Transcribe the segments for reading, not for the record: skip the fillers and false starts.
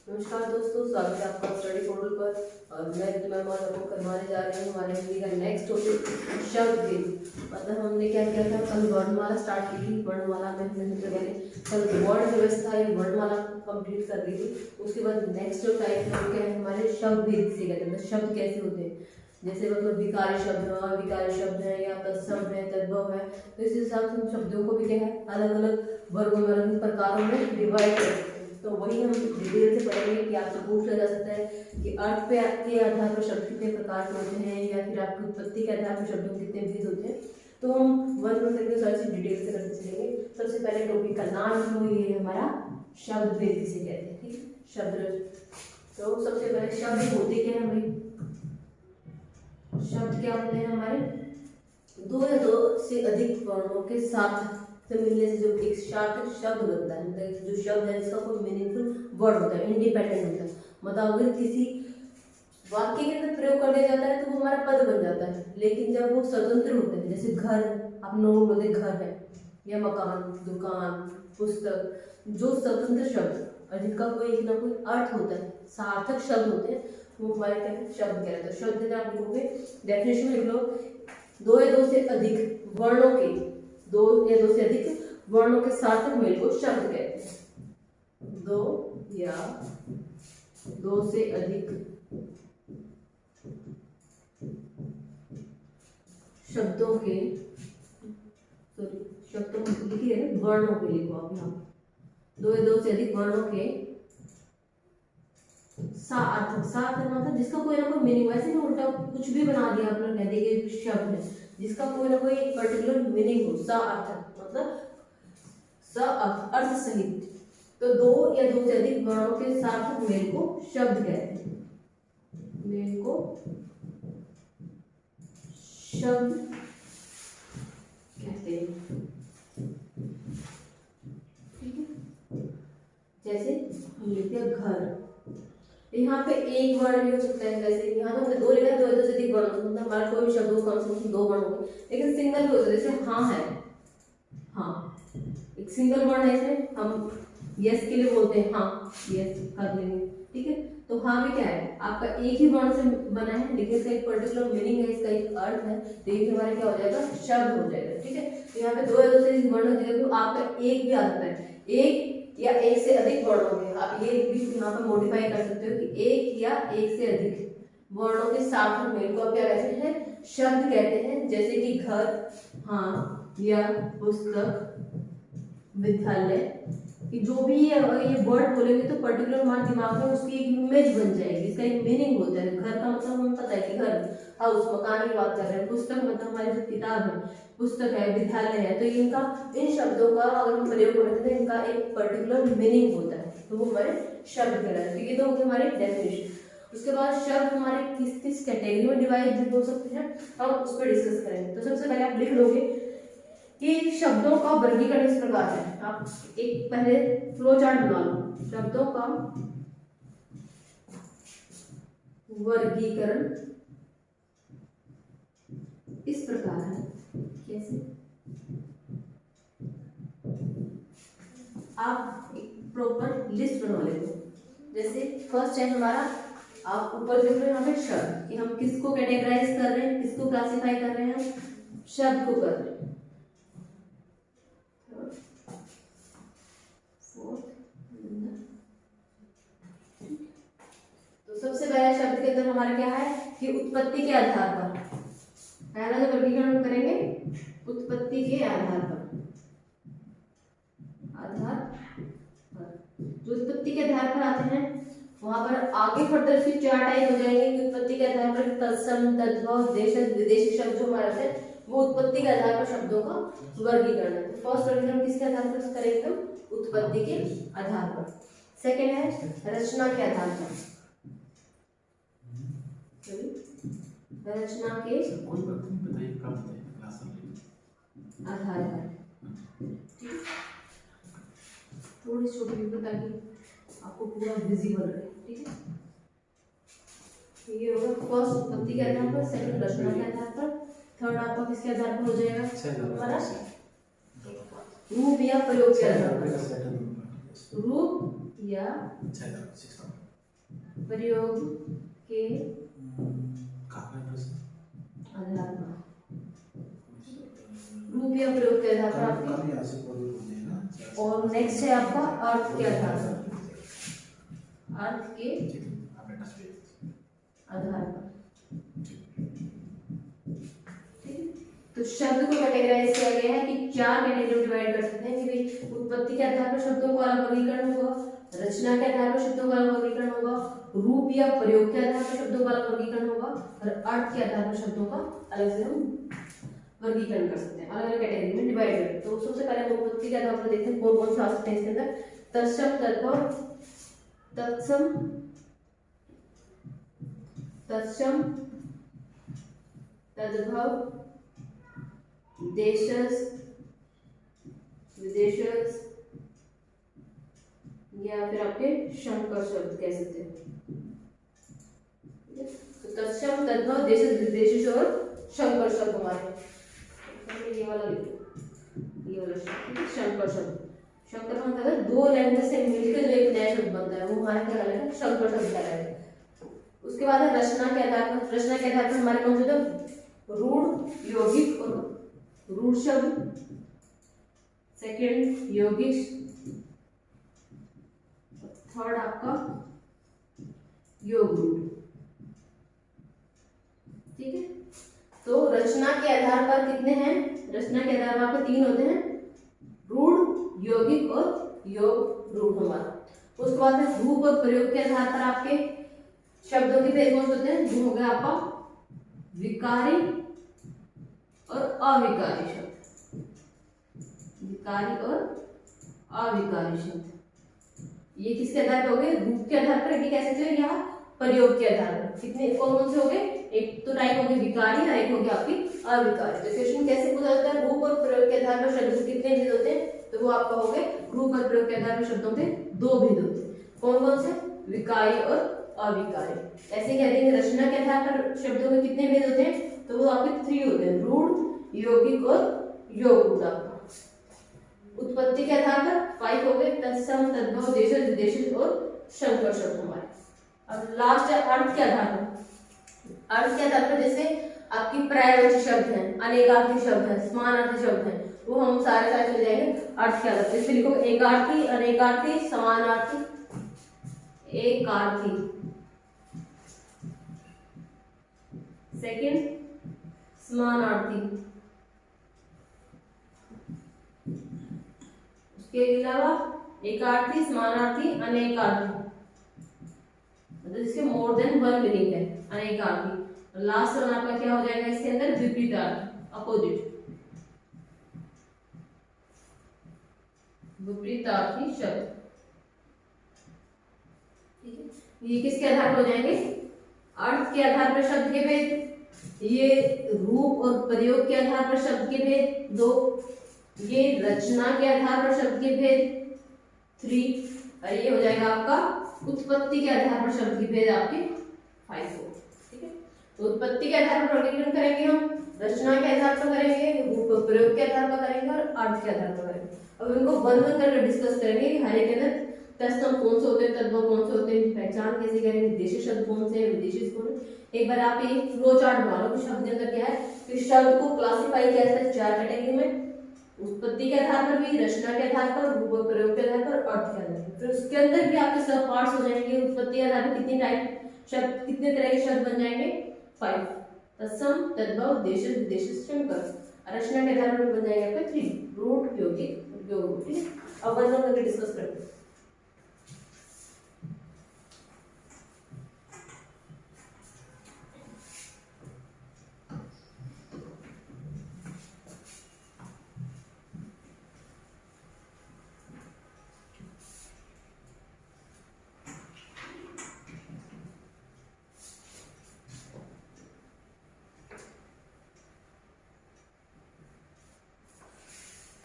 नमस्कार दोस्तों, स्वागत है आपका स्टडी पोर्टल पर। और मैं आपको करवाने जा रही हूँ हमारे हिंदी का नेक्स्ट टॉपिक शब्द भेद। मतलब हमने क्या किया था, कल वर्णमाला स्टार्ट की थी। वर्णमाला में हमने सबसे पहले कल वर्ण व्यवस्था या वर्णमाला कंप्लीट कर दी थी। उसके बाद नेक्स्ट जो टाइप है वो क्या है, हमारे शब्द भेद से कहते हैं। शब्द कैसे होते हैं, जैसे मतलब विकारी शब्द है, अविकारी शब्द है, या तत्शब्द है, तद्भव है। तो इस हिसाब से हम शब्दों को भी क्या है, अलग अलग वर्गों में, अलग प्रकारों में डिवाइड कर सकते हैं। तो वही हम डिटेल से पढ़ेंगे कि आपसे पूछ लिया जा सकता है कि अर्थ पे के आधार पर शब्द कितने प्रकार के होते हैं, या फिर आपकी उत्पत्ति के आधार पर शब्दों कितने भेद होते हैं। तो हम वन वन करके सारी चीज डिटेल से करते चलेंगे। सबसे पहले टॉपिक का नाम जो ये हमारा शब्द भेद किसे कहते हैं, ठीक है, शब्द। तो सबसे पहले शब्द होते क्या है भाई, शब्द क्या होते हैं हमारे, दो या दो से अधिक वर्णों के साथ से मिलने से जो एक सार्थक शब्द बनता है। मतलब जो शब्द है इसका कोई मीनिंगफुल वर्ड होता है, इंडिपेंडेंट होता है। मतलब अगर किसी वाक्य के अंदर प्रयोग कर दिया जाता है तो वो हमारा पद बन जाता है। लेकिन जब वो स्वतंत्र होते हैं, जैसे घर, आप लोग बोलते घर है, या मकान, दुकान, पुस्तक, जो स्वतंत्र शब्द और जिनका कोई ना कोई अर्थ होता है, सार्थक शब्द होते हैं, वो हमारे क्या है, शब्द कहते हैं। शब्द में आप लिखोगे, डेफिनेशन में लिख लो, दो या दो से अधिक वर्णों के, दो या दो से अधिक वर्णों के सार्थक मेल को शब्द कहते हैं। दो या दो से अधिक शब्दों के, सॉरी शब्दों लिखिए, वर्णों के लिखो आप यहाँ, दो या दो से अधिक वर्णों के सार्थक, सार्थक मतलब जिसका कोई ना कोई मीनिंग, वैसे ही उल्टा कुछ भी बना दिया आपने, कह देंगे शब्द है जिसका कोई ना कोई पर्टिकुलर मीनिंग हो, सार्थक मतलब अर्थ सहित। तो दो या दो से अधिक वर्णों के सार्थक मेल को शब्द कहते हैं। मेल को शब्द कहते हैं, ठीक है। जैसे हम लिखते हैं घर, यहाँ पे एक वर्ण भी हो सकता है, जैसे यहाँ तो हमने दो लिखा है, दो या दो से अधिक वर्ण, मतलब हमारा कोई भी शब्द हो कम से कम दो वर्ण हो, लेकिन सिंगल भी हो सकता है। जैसे हाँ है, हाँ एक सिंगल वर्ड है, इसमें हम यस के लिए बोलते हैं हाँ, यस कर लेंगे, ठीक है। तो हाँ भी क्या है, आपका एक ही वर्ण से बना है, लेकिन इसका एक पर्टिकुलर मीनिंग है, इसका एक अर्थ है, तो ये हमारा क्या हो जाएगा, शब्द हो जाएगा, ठीक है। तो यहाँ पे दो या दो से अधिक वर्ण हो जाएगा, तो आपका एक भी आ सकता है, एक या एक से अधिक वर्ण हो गए। आप ये भी यहाँ पर मॉडिफाई कर सकते हो कि एक या एक से अधिक वर्णों के सार्थक मेल को आप क्या कहते हैं, शब्द कहते हैं। जैसे कि घर, हाँ, या पुस्तक, विद्यालय, कि जो भी ये वर्ड बोलेंगे तो पर्टिकुलर हमारे दिमाग में उसकी एक इमेज बन जाएगी, इसका एक मीनिंग होता है। घर का मतलब हमें पता है कि घर, हाउस, मकान की बात कर रहे हैं। पुस्तक मतलब हमारी जो किताब है, पुस्तक है, विद्यालय है, तो इनका, इन शब्दों का अगर हम प्रयोग करते हैं, इनका एक पर्टिकुलर मीनिंग होता है, तो वो हमारे शब्द कहलाते हैं। तो ये तो होगी हमारी डेफिनेशन। उसके बाद शब्द हमारे किस किस कैटेगरी में डिवाइड हो सकते हैं, हम उस पर डिस्कस करेंगे। तो सबसे पहले आप लिख लोगे कि शब्दों का वर्गीकरण इस प्रकार है। आप एक पहले फ्लो चार्ट बना लो। शब्दों का वर्गीकरण इस प्रकार है, कैसे, आप एक प्रॉपर लिस्ट बना लेते हो। जैसे फर्स्ट है हमारा, आप ऊपर देख रहे हो यहाँ पे शब्द, कि हम किसको कैटेगराइज कर रहे हैं, किसको क्लासिफाई कर रहे हैं, शब्द को कर रहे हैं। तो सबसे पहला शब्द के अंदर हमारा क्या है कि उत्पत्ति के आधार पर, पहला जो वर्गीकरण करेंगे उत्पत्ति के आधार पर, जो उत्पत्ति के आधार पर आते हैं वहां पर आगे फर्दर से चार टाइप हो जाएंगे कि उत्पत्ति के आधार पर तत्सम, तद्भव, देशज, विदेशी शब्द जो हमारे थे वो उत्पत्ति के आधार पर शब्दों का वर्गीकरण है। तो फर्स्ट वर्गीकरण किसके आधार पर करेंगे हम, उत्पत्ति के आधार पर। सेकेंड है रचना के आधार पर, रचना के आधार पर, थोड़ी छोटी वीडियो ताकि आपको पूरा विजिबल रहे, ठीक है। ये होगा फर्स्ट उत्पत्ति के आधार पर, सेकंड रचना के आधार पर, थर्ड आपका किसके आधार पर हो जाएगा, हमारा रूप या प्रयोग के आधार पर, रूप या प्रयोग के आधार पर, रूप या प्रयोग के आधार पर आपके, और नेक्स्ट है आपका अर्थ के आधार पर, अर्थ के आधार पर। तो शब्द को कैटेगराइज किया गया है कि चार कैटेगरी में डिवाइड कर सकते हैं कि भाई उत्पत्ति के आधार पर शब्दों को अलग वर्गीकरण होगा, रचना के आधार पर शब्दों का अलग वर्गीकरण होगा, रूप या प्रयोग के आधार पर शब्दों का अलग वर्गीकरण होगा, और अर्थ के आधार पर शब्दों का अलग से हम वर्गीकरण कर सकते हैं, अलग अलग कैटेगरी में डिवाइड कर। तो सबसे पहले हम उत्पत्ति के आधार पर देखते हैं कौन कौन से आ सकते हैं इसके अंदर। तत्सम, तद्भव, तत्सम, तत्सम, तद्भव, देशज, विदेशज, या फिर आपके शंकर शब्द कह सकते हैं। तो तत्सम, तद्भव, देशज, विदेशज और शंकर शब्द हमारे, ये वाला शब्द शंकर शब्द। शंकर का मतलब है दो लैंग्वेज से मिलकर जो एक नया शब्द बनता है, वो हमारा क्या कहलाएगा, शंकर शब्द कहलाएगा। उसके बाद है रचना के आधार पर। रचना के आधार पर हमारे कौन से, रूढ़, यौगिक और रूढ़ शब्द, सेकंड यौगिक, थर्ड आपका योग रूढ़। ठीक है, तो रचना के आधार पर कितने हैं, रचना के आधार पर आपके तीन होते हैं, रूढ़, यौगिक और योग रूढ़ हमारा। उसके बाद है रूप और प्रयोग के आधार पर आपके शब्दों के भेद कौन होते हैं, जो हो गया आपका विकारी और अविकारी शब्द, विकारी और अविकारी शब्द। ये किसके आधार पर हो गए, रूप के आधार पर भी कह सकते हो या प्रयोग के आधार पर। कितने कौन कौन से हो गए, एक तो टाइप हो गई विकारी और एक हो गया आपकी अविकारी। तो क्वेश्चन कैसे पूछा जाता है, रूप और प्रयोग के आधार पर शब्द कितने भेद होते हैं, तो वो आपका हो गए रूप और प्रयोग के आधार पर शब्दों के दो भेद होते हैं। कौन कौन से, विकारी और अविकारी। ऐसे कह देंगे रचना के आधार पर शब्दों में कितने भेद होते हैं, तो वो आपके 3 होते हैं, रूढ़, यौगिक और योग रूढ़। उत्पत्ति के आधार पर 5 हो गए, तत्सम, तद्भव, देशज, विदेशज और शंकर शब्द हमारे। अब लास्ट है अर्थ के आधार पर। अर्थ के आधार पर जैसे आपकी पर्यायवाची शब्द हैं, अनेकार्थी शब्द हैं, समानार्थी शब्द हैं, वो हम सारे चले जाएंगे अर्थ के आधार पर। जैसे लिखो एकार्थी, अनेकार्थी, समानार्थी, एकार्थी, सेकंड समानार्थी, उसके अलावा एकार्थी, समानार्थी, अनेकार्थी, मतलब इसके मोर देन वन मीनिंग है अनेकार्थी। लास्ट वन आपका क्या हो जाएगा इसके अंदर, विपरीतार्थी, अपोजिट, विपरीतार्थी शब्द। ठीक है, ये किसके आधार पर हो जाएंगे, अर्थ के आधार पर शब्द के भेद, ये रूप और प्रयोग के आधार पर शब्द के भेद 2, ये रचना के आधार पर शब्द के भेद 3, और ये हो जाएगा आपका उत्पत्ति के आधार पर शब्द के भेद आपके 5 हो। ठीक है, तो उत्पत्ति के आधार पर वर्गीकरण करेंगे हम, रचना के आधार पर करेंगे, रूप और प्रयोग के आधार पर करेंगे और अर्थ के आधार पर करेंगे। अब इनको वन वन करके डिस्कस करेंगे कि हर एक के अंदर तत्सम कौन से होते हैं, तद्भव कौन से होते हैं, पहचान कैसे करेंगे, देशी शब्द कौन से हैं, विदेशी कौन है। एक बार आप एक फ्लो चार्ट बना लो कि शब्द के अंदर क्या है, कि शब्द को क्लासिफाई किया जाता है 4 कैटेगरी में, उत्पत्ति के आधार पर भी, रचना के आधार पर, रूप और प्रयोग के आधार पर, अर्थ के आधार पर। फिर उसके अंदर भी आपके सब पार्ट्स हो जाएंगे। उत्पत्ति के आधार पर कितनी टाइप शब्द, कितने तरह के शब्द बन जाएंगे, 5, तत्सम, तद्भव, देशज, विदेशज, शंकर। रचना के आधार पर बन जाएंगे आपके 3, रूढ़, यौगिक, योग। ठीक है, अब वन वन करके डिस्कस करते हैं।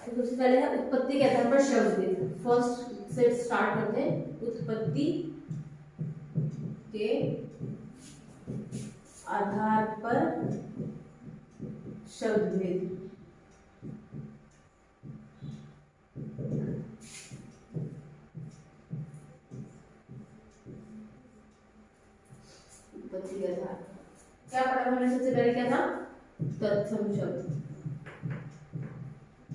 सबसे पहले है उत्पत्ति के आधार पर शब्द भेद। फर्स्ट से स्टार्ट करते हैं, उत्पत्ति के आधार पर शब्द भेद। उत्पत्ति के आधार। क्या पढ़ा हमने सबसे पहले, क्या था? तत्सम शब्द।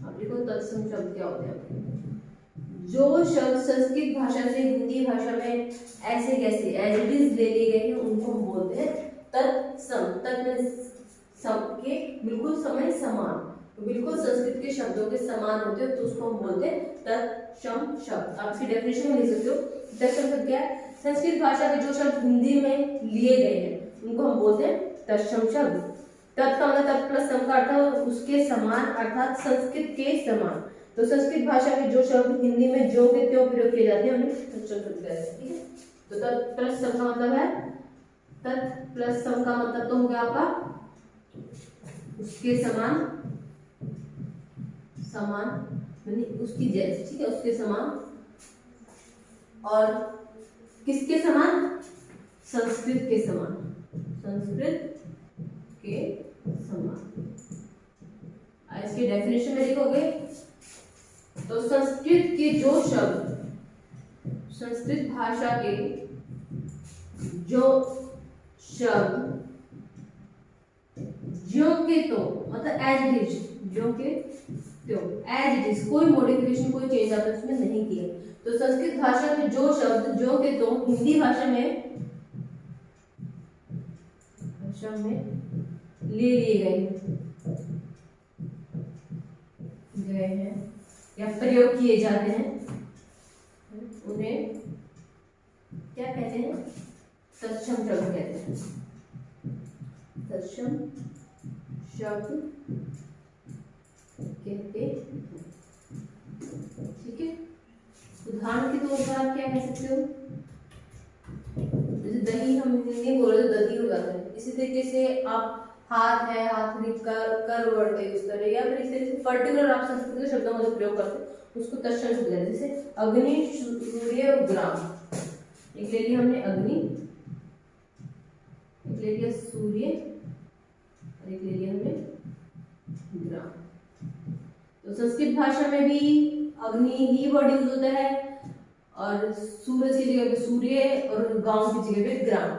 अब देखो तत्सम शब्द क्या होते हैं। जो शब्द संस्कृत भाषा से हिंदी भाषा में ऐसे कैसे एज इट इज ले लिए गए हैं उनको हम बोलते हैं तत्सम। तत् में सम के बिल्कुल समय समान, तो बिल्कुल संस्कृत के शब्दों के समान होते हैं तो उसको हम बोलते हैं तत्सम शब्द। आप इसकी डेफिनेशन में लिख सकते हो। तत्सम शब्द क्या है? संस्कृत भाषा के जो शब्द हिंदी में लिए गए हैं उनको हम बोलते हैं तत्सम शब्द। तत् का मतलब तत् प्लस सम का अर्थ है उसके समान, अर्थात संस्कृत के समान। तो संस्कृत भाषा के जो शब्द हिंदी में जो के त्यों प्रयोग किए जाते हैं उन्हें तत्सम शब्द कहते हैं। ठीक है, तो तत् प्लस सम का मतलब है, तत् प्लस सम का मतलब तो हो गया आपका उसके समान, समान यानी उसकी जैसे। ठीक है, उसके समान। और किसके समान? संस्कृत के समान, संस्कृत के समान। इसकी डेफिनेशन में लिखोगे तो संस्कृत के जो शब्द, संस्कृत भाषा के जो शब्द ज्यों के तो मतलब एज इट इज, ज्यों के त्यों एज इट इज, कोई मॉडिफिकेशन कोई चेंज आपने उसमें नहीं किया। तो संस्कृत भाषा के जो शब्द ज्यों के तो हिंदी भाषा में ले लिए गए हैं या प्रयोग किए जाते हैं उन्हें क्या कहते हैं? तत्सम शब्द कहते हैं। तत्सम शब्द कहते हैं। ठीक है, उदाहरण के तौर पर आप क्या कह सकते हो? जैसे दही हम हिंदी बोल रहे तो दही हो जाता है। इसी तरीके से आप हाथ है, हाथ कर वर्ड का यूज करें, या फिर इस तरह से पर्टिकुलर आप संस्कृत के शब्दों का जो प्रयोग करते हैं उसको तत्सम शब्द कहते हैं। जैसे अग्नि, सूर्य और ग्राम। एक ले लिया हमने अग्नि, एक ले लिया सूर्य और एक ले लिया हमने ग्राम। तो संस्कृत भाषा में भी अग्नि ही वर्ड यूज होता है और सूरज की जगह पे सूर्य और गांव की जगह पे ग्राम।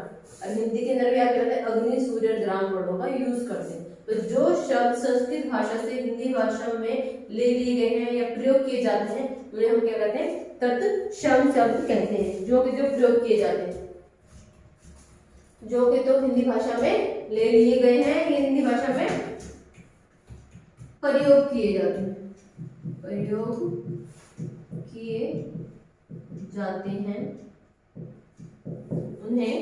और हिंदी के अंदर भी आप कहते हैं अग्नि, सूर्य और ग्राम वर्डों का यूज करते हैं। तो जो शब्द संस्कृत भाषा से हिंदी भाषा में ले लिए गए हैं या प्रयोग किए जाते हैं उन्हें हम क्या कहते हैं? तत्सम शब्द कहते हैं। जो कि जो प्रयोग किए जाते हैं, जो कि तो हिंदी भाषा में ले लिए गए हैं या हिंदी भाषा में प्रयोग किए जाते हैं, प्रयोग किए जाते हैं उन्हें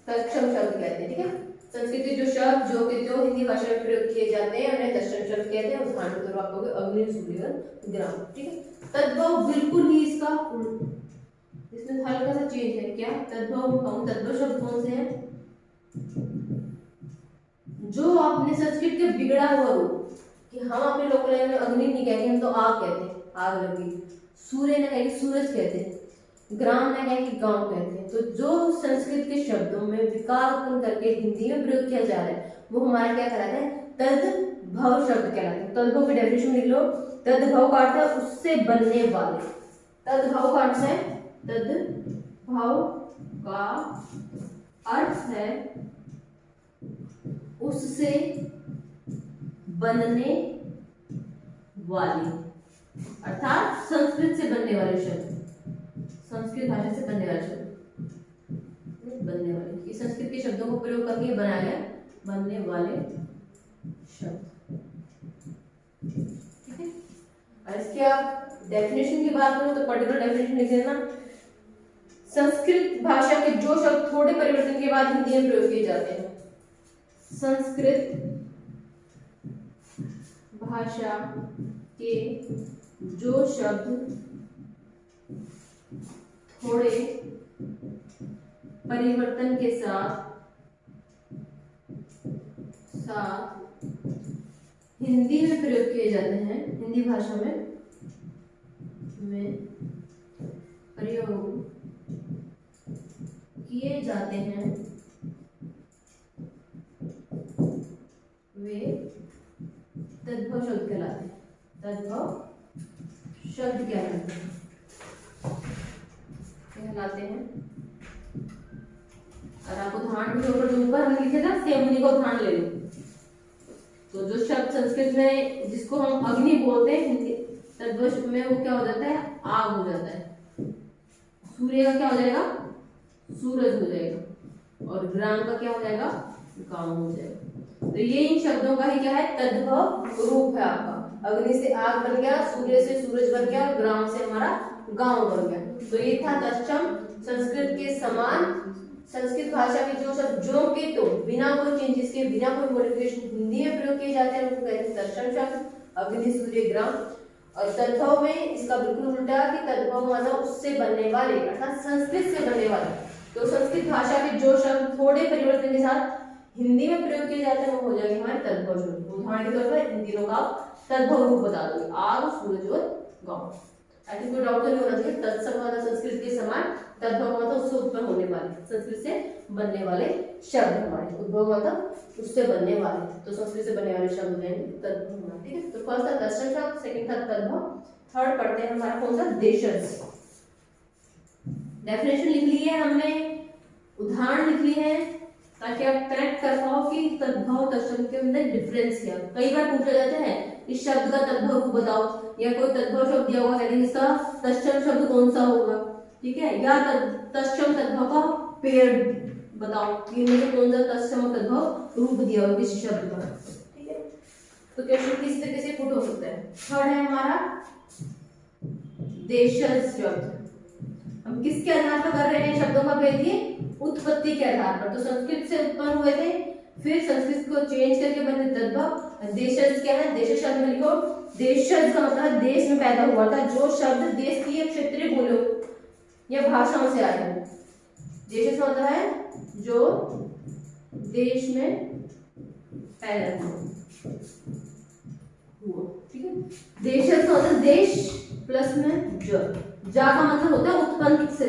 तत्सम शब्द कहते हैं। ठीक है, संस्कृत के जो शब्द जो कि तो हिंदी भाषा में प्रयोग किए जाते हैं उन्हें तत्सम शब्द कहते हैं। उदाहरण के तौर पर आपको अग्नि, सूर्य और ग्राम। ठीक है, तद्भव बिल्कुल ही इसका इसमें हल्का सा चेंज है। क्या तद्भव? कहूं तद्भव शब्द कौन से हैं? जो आपने संस्कृत के बिगड़ा हुआ रूप, कि हम अपने लोकल लैंग्वेज में अग्नि नहीं कहते, हम तो आग कहते हैं, आग लगी। सूर्य ना कहेंगे सूरज कहते हैं, ग्राम ना कहेंगे गांव कहते हैं। तो जो संस्कृत के शब्दों में विकार उत्पन्न करके हिंदी में प्रयोग किया जा रहा है वो हमारा क्या कहलाता है? तद्भव शब्द कहलाते हैं। तद्भव की डेफिनेशन लिख लो। तद्भव का अर्थ है उससे बनने वाले। तद्भव का अर्थ है, तद्भव का अर्थ है उससे बनने वाली, अर्थात संस्कृत से बनने वाले शब्द, संस्कृत भाषा से बनने वाले शब्द, बनने वाले, ये संस्कृत के शब्दों को प्रयोग करके बनाया गया बनने वाले शब्द। ठीक है, और इसके आप डेफिनेशन की बात करो तो पर्टिकुलर डेफिनेशन लिख देना। संस्कृत भाषा के जो शब्द थोड़े परिवर्तन के बाद हिंदी में प्रयोग किए जाते हैं, संस्कृत भाषा के जो शब्द थोड़े परिवर्तन के साथ हिंदी में प्रयोग किए जाते हैं, हिंदी भाषा में प्रयोग किए जाते हैं, वे तद्भव शब्द कहलाते हैं। तद्भव शब्द कहलाते हैं। और आप उदाहरण के ऊपर जो ऊपर हम लिखे था सेम उन्हीं का उदाहरण ले लो। तो जो शब्द संस्कृत में जिसको हम अग्नि बोलते हैं हिंदी तद्भव में वो क्या हो जाता है, आग हो जाता है। सूर्य का क्या हो जाएगा, सूरज हो जाएगा। और ग्राम का क्या हो जाएगा, गांव हो जाएगा। तो ये इन शब्दों का ही क्या है, तद्भव रूप है आपका। अग्नि से आग बन गया, सूर्य से सूरज बन गया, और ग्राम से हमारा गांव बन गया। तो ये था तत्सम संस्कृत के समान। संस्कृत भाषा के जो शब्द जो के तो बिना कोई चेंजेस के, बिना कोई मॉडिफिकेशन हिंदी में प्रयोग किए जाते हैं उनको कहते हैं तत्सम शब्द, अग्नि सूर्य ग्राम। और तद्भव में इसका बिल्कुल उल्टा कि तद्भव मतलब उससे बनने वाले, अर्थात संस्कृत से बनने वाले। तो संस्कृत भाषा के जो शब्द थोड़े परिवर्तन के साथ हिंदी में प्रयोग किए जाते हैं वो हो जाएंगे हमारे तद्भव शब्द। उदाहरण के तौर पर इन तीनों का तद्भव रूप बता दोगे, आग, सूरज और गांव। आई थिंक कोई डाउट नहीं होना चाहिए। तत्सम मतलब संस्कृत के समान, तद्भव मतलब उससे उत्पन्न होने वाले, संस्कृत से बनने वाले शब्द हमारे। उद्भव मतलब उससे बनने वाले, तो संस्कृत से बनने वाले शब्द हो जाएंगे तद्भव। ठीक है, तो फर्स्ट था तत्सम शब्द, सेकंड था तद्भव, थर्ड पढ़ते हैं हमारा कौन सा, देशज। डेफिनेशन लिख ली है हमने, उदाहरण लिख लिए हैं ताकि आप कनेक्ट कर पाओ कि तद्भव तत्सम के अंदर डिफरेंस क्या। कई बार पूछा जाता है इस शब्द का तद्भव रूप बताओ, या कोई तद्भव शब्द दिया हुआ है इसका तत्सम शब्द कौन सा होगा, ठीक है, या तत्सम तद्भव का पेड़ बताओ, इनमें से कौन सा तत्सम तद्भव रूप दिया हुआ किसी शब्द का। ठीक है, तो क्वेश्चन किस तरीके से पुट हो सकता है। थर्ड है हमारा देशज शब्द। हम किसके आधार पर कर रहे हैं शब्दों का भेद, ये उत्पत्ति के आधार पर। तो संस्कृत से उत्पन्न हुए थे, फिर संस्कृत को चेंज करके बने तद्भव। देशज क्या है, देशज शब्द में लिखो, देशज का मतलब देश में पैदा हुआ था, जो शब्द देश की क्षेत्रीय बोलो या भाषाओं से आए हैं। देशज का मतलब है जो देश में पैदा हुआ। ठीक है, देशज का मतलब देश प्लस में जा का मतलब होता है उत्पन्न से,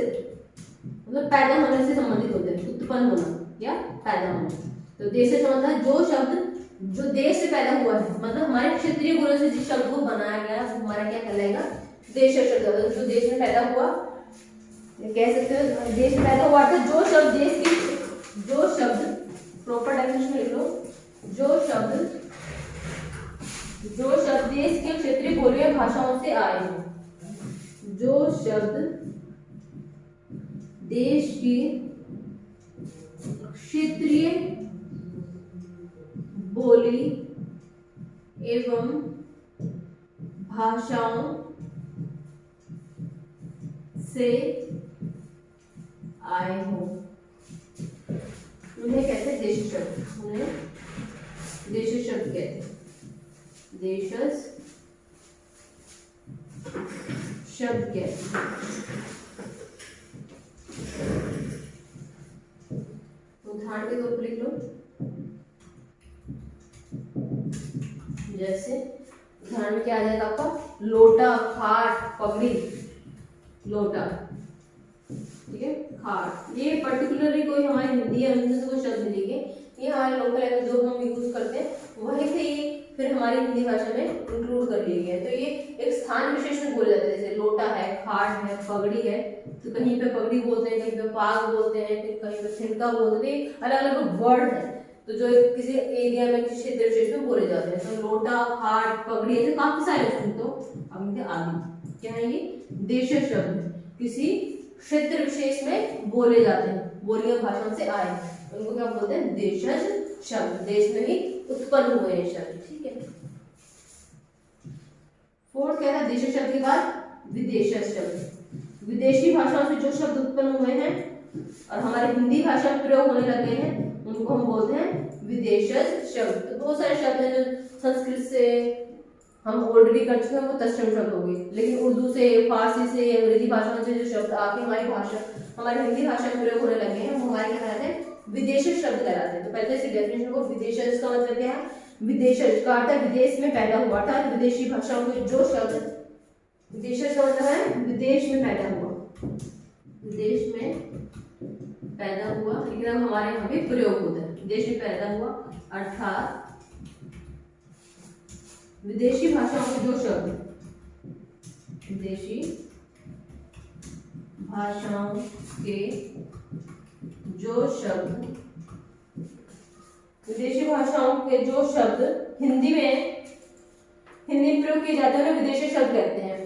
मतलब पैदा होने से संबंधित होते हैं, उत्पन्न होना या पैदा होना। तो देश से मतलब है जो शब्द जो देश से पैदा हुआ है, मतलब हमारे क्षेत्रीय गुणों से जिस शब्द को बनाया गया वो हमारा क्या कहलाएगा, देश शब्द। जो देश में पैदा हुआ, कह सकते हो देश में पैदा हुआ था, जो शब्द देश की, जो शब्द प्रॉपर डेफिनेशन लिख लो, जो शब्द देश के क्षेत्रीय बोलियों भाषाओं से आए हैं, जो शब्द देश की क्षेत्रीय बोली एवं भाषाओं से आए हो उन्हें कहते हैं देशज शब्द। उन्हें देशज शब्द कहते हैं, देशज शब्द कहते हैं। उदाहरण के तौर पर लिख लो, जैसे उदाहरण में क्या आ जाएगा आपका, लोटा, खाट, पगड़ी। लोटा, ठीक है, खाट, ये पर्टिकुलरली कोई हमारे हिंदी या इंग्लिश से कोई शब्द नहीं लेंगे, ये हमारे लोकल लैंग्वेज जो हम यूज करते हैं वहीं से ये फिर हमारी हिंदी भाषा में इंक्लूड कर लिए गए। तो ये एक स्थान विशेष में बोले जाते हैं, जैसे लोटा है, खाट है, पगड़ी है, तो कहीं पे पगड़ी बोलते हैं, कहीं पे पाग बोलते हैं, फिर कहीं पे थिनका बोलते हैं, अलग अलग वर्ड है। तो जो किसी एरिया में किसी क्षेत्र विशेष में बोले जाते हैं, तो लोटा, खाट, पगड़ी ऐसे काफी सारे शब्द। तो अब आदि क्या है, ये देशज शब्द किसी क्षेत्र विशेष में बोले जाते हैं, बोलियों भाषाओं से आए, उनको क्या बोलते हैं, देशज शब्द, देश में ही उत्पन्न हुए हैं शब्द। ठीक है, फोर्थ क्या था, देशज शब्द के बाद विदेशज शब्द। विदेशी भाषाओं से जो शब्द उत्पन्न हुए हैं और हमारे हिंदी भाषा में प्रयोग होने लगे हैं उनको हम बोलते हैं विदेशज शब्द। तो बहुत सारे शब्द हैं जो संस्कृत से हम ऑलरेडी कर चुके हैं, वो तत्सम शब्द हो गए, लेकिन उर्दू से, फारसी से, अंग्रेजी भाषाओं से जो शब्द आके हमारी हिंदी भाषा में प्रयोग होने लगे हैं वो हमारे क्या कहलाते हैं, विदेशज शब्द कहलाते हैं। तो पहले से डेफिनेशन को, विदेशज का मतलब क्या है, विदेशज का अर्थ है विदेश में पैदा हुआ था, विदेशी भाषाओं में जो शब्द, विदेशज का मतलब है विदेश में पैदा हुआ, विदेश में पैदा हुआ, लेकिन अब हमारे यहाँ पे प्रयोग होता है, विदेश में पैदा हुआ अर्थात विदेशी भाषाओं के जो शब्द, विदेशी भाषाओं के जो शब्द विदेशी भाषाओं के जो शब्द हिंदी में प्रयोग किए जाते हैं उन्हें विदेशी शब्द कहते हैं।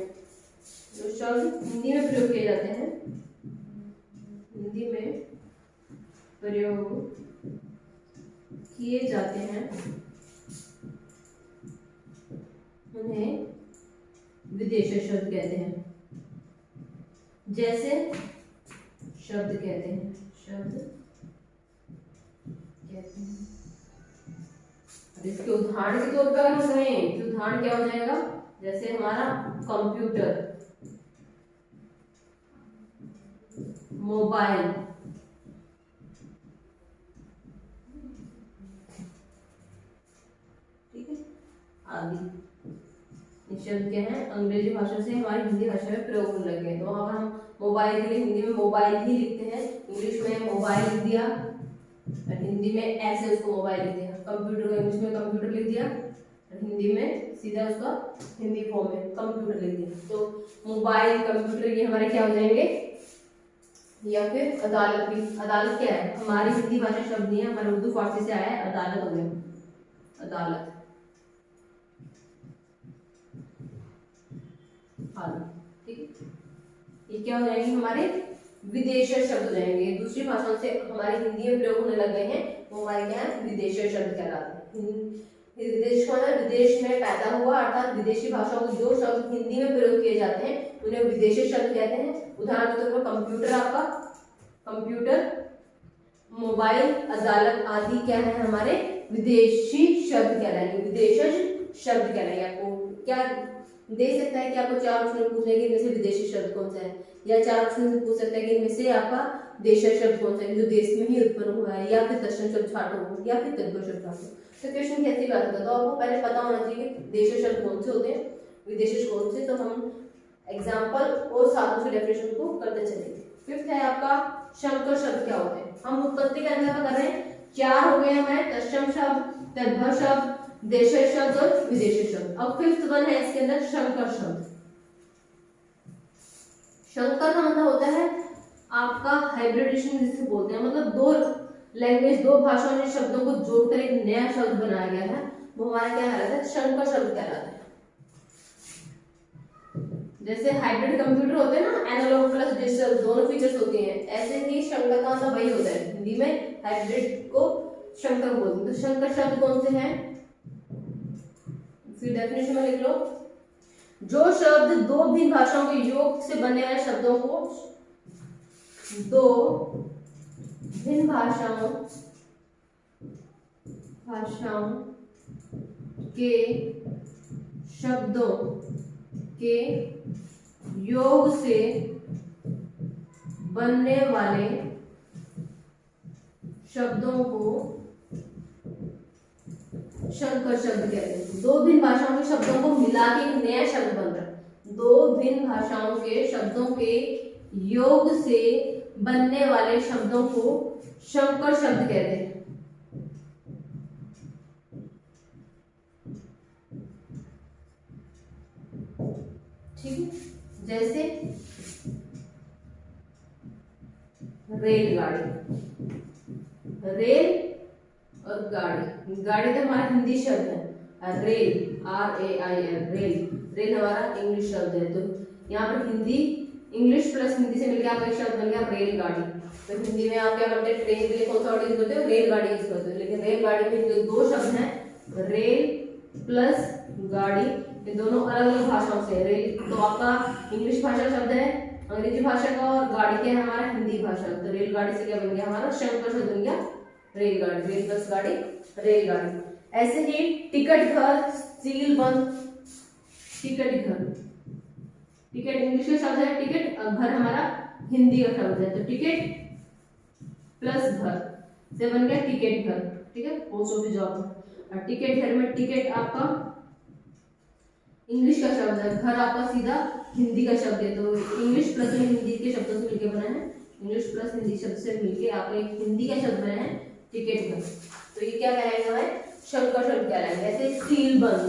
जो शब्द हिंदी में प्रयोग किए जाते हैं, हिंदी में प्रयोग किए जाते हैं उन्हें विदेशी शब्द कहते हैं। जैसे शब्द कहते हैं, शब्द कहते हैं। इसके उदाहरण के तौर पर अगर हम कहें तो उदाहरण क्या हो जाएगा, जैसे हमारा कंप्यूटर, मोबाइल, ठीक है, आदि। ये शब्द क्या है, अंग्रेजी भाषा से हमारी हिंदी भाषा में प्रयोग होने लगे हैं। तो वहां पर हम मोबाइल के लिए हिंदी में मोबाइल ही लिखते हैं, इंग्लिश में मोबाइल लिख दिया, हिंदी में ऐसे उसको मोबाइल लिख दिया। कंप्यूटर को इंग्लिश में कंप्यूटर लिख दिया, हिंदी में सीधा उसका हिंदी फॉर्म में कंप्यूटर लिख दिया। तो मोबाइल, कंप्यूटर ये हमारे क्या हो जाएंगे, या फिर अदालत भी। अदालत क्या है, हमारी हिंदी भाषा शब्द नहीं है, हमारे उर्दू फारसी से आया है, अदालत हो गया, अदालत। ठीक है, ये क्या हो जाएंगे, हमारे विदेशी शब्द हो जाएंगे। दूसरी भाषाओं से हमारी हिंदी में प्रयोग होने लग गए हैं, वो हमारे क्या है, विदेशी शब्द कहलाते हैं। विदेश का मतलब विदेश में पैदा हुआ, अर्थात विदेशी भाषाओं के जो शब्द हिंदी में प्रयोग किए जाते हैं उन्हें विदेशी शब्द कहते हैं। उदाहरण के तौर पर कंप्यूटर, आपका कंप्यूटर, मोबाइल, अदालत आदि क्या है, हमारे विदेशी शब्द कहलाएंगे, विदेशी शब्द कहलाएंगे। आपको क्या दे सकता है कि आपको 4 ऑप्शन पूछने के, इनमें से विदेशी शब्द कौन सा है, या 4 ऑप्शन पूछ सकता है कि इनमें से आपका देशी शब्द कौन सा है जो देश में ही उत्पन्न हुआ है, या फिर दर्शन शब्द छाटो हो, या फिर तद्भव शब्द छाटो। तो क्वेश्चन कैसी बात होता है, तो आपको पहले पता होना चाहिए देशी शब्द कौन से होते हैं, विदेशी कौन से। तो हम एग्जाम्पल और साथ में डेफिनेशन को करते चलेंगे। फिफ्थ है आपका संकर शब्द क्या होते हैं। हम उत्पत्ति का अध्ययन कर रहे हैं, 4 हो गए हमारे, तत्सम शब्द, तद्भव शब्द, देशी शब्द और विदेशी शब्द। अब फिफ्थ वन है इसके अंदर संकर शब्द। संकर का मतलब होता है आपका हाइब्रिडेशन जिसे बोलते हैं, मतलब दो लैंग्वेज, दो भाषाओं के शब्दों को जोड़कर एक नया शब्द बनाया गया है, वो हमारा क्या कहलाता है, संकर शब्द कहलाता है। जैसे हाइब्रिड कंप्यूटर होते हैं ना, एनालॉग प्लस डिजिटल दोनों फीचर्स होते हैं, ऐसे ही संकर का मतलब वही होता है। हिंदी में हाइब्रिड को संकर बोलते हैं। तो संकर शब्द कौन से हैं, फिर डेफिनेशन में लिख लो, जो शब्द दो भिन्न भाषाओं के योग से बने वाले शब्दों को, दो भिन्न भाषाओं के शब्दों के योग से बनने वाले शब्दों को संकर शब्द कहते हैं। दो भिन्न भाषाओं के शब्दों को मिला के एक नया शब्द बन रहा है। दो भिन्न भाषाओं के शब्दों के योग से बनने वाले शब्दों को संकर शब्द कहते हैं। ठीक है, जैसे रेलगाड़ी, रेल और गाड़ी। गाड़ी तो हमारा हिंदी शब्द है, रेल RAIL, रेल। रेल हमारा इंग्लिश शब्द है। तो यहाँ पर हिंदी इंग्लिश प्लस हिंदी से मिलकर आपका एक शब्द बन गया रेलगाड़ी। तो हिंदी में आप क्या करते हैं, ट्रेन के लिए कौन सा वर्ड यूज करते हो, रेलगाड़ी यूज करते हो। लेकिन रेलगाड़ी में जो दो शब्द हैं, रेल प्लस गाड़ी, ये दोनों अलग अलग भाषाओं से। रेल तो आपका इंग्लिश भाषा शब्द है, अंग्रेजी भाषा का, और गाड़ी क्या है हमारा हिंदी भाषा। तो रेलगाड़ी से क्या बन गया हमारा संकर शब्द बन गया रेलगाड़ी, रेल प्लस गाड़ी रेलगाड़ी। ऐसे ही टिकट घर, सील बंद, टिकट घर। टिकट इंग्लिश का शब्द है टिकट, घर हमारा हिंदी का शब्द है। तो टिकट प्लस घर से बन गया टिकट घर। ठीक है, पोस्ट ऑफिस जॉब। और टिकट घर में टिकट आपका इंग्लिश का शब्द है, घर आपका सीधा हिंदी का शब्द है। तो इंग्लिश प्लस हिंदी के शब्दों से मिलकर बना है, इंग्लिश प्लस हिंदी शब्द से मिलकर आपका एक हिंदी का शब्द बना है टिकट घर। तो ये क्या कहलाएगा हमें, संकर शब्द कहलाएंगे। ऐसे सील बंद,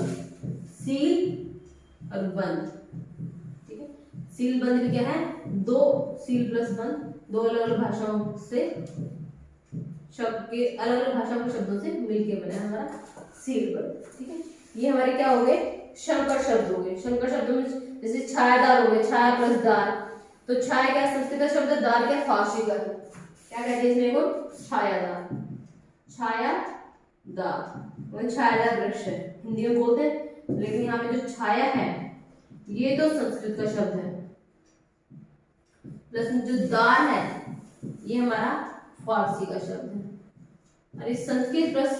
सील और बंद। ठीक है, सील बंद भी क्या है, दो सील प्लस बंद, दो अलग अलग भाषाओं से शब्द के अलग अलग भाषा के शब्दों से मिलके बना है हमारा सीलबद्ध। ठीक है, ये हमारे क्या हो गए, संकर शब्द हो गए। संकर शब्दों में जैसे छायादार हो गए, छाया प्लस दार। तो छाया क्या संस्कृत का शब्द है, दार क्या फारसी का है, क्या कहते हैं इसमें को, छायादार, छायादार वो छायादार वृक्ष है हिंदी में बोलते हैं, लेकिन यहाँ पे जो छाया है ये तो संस्कृत का शब्द है, प्लस जो दार है ये हमारा फारसी का शब्द है। और इस संस्कृत प्लस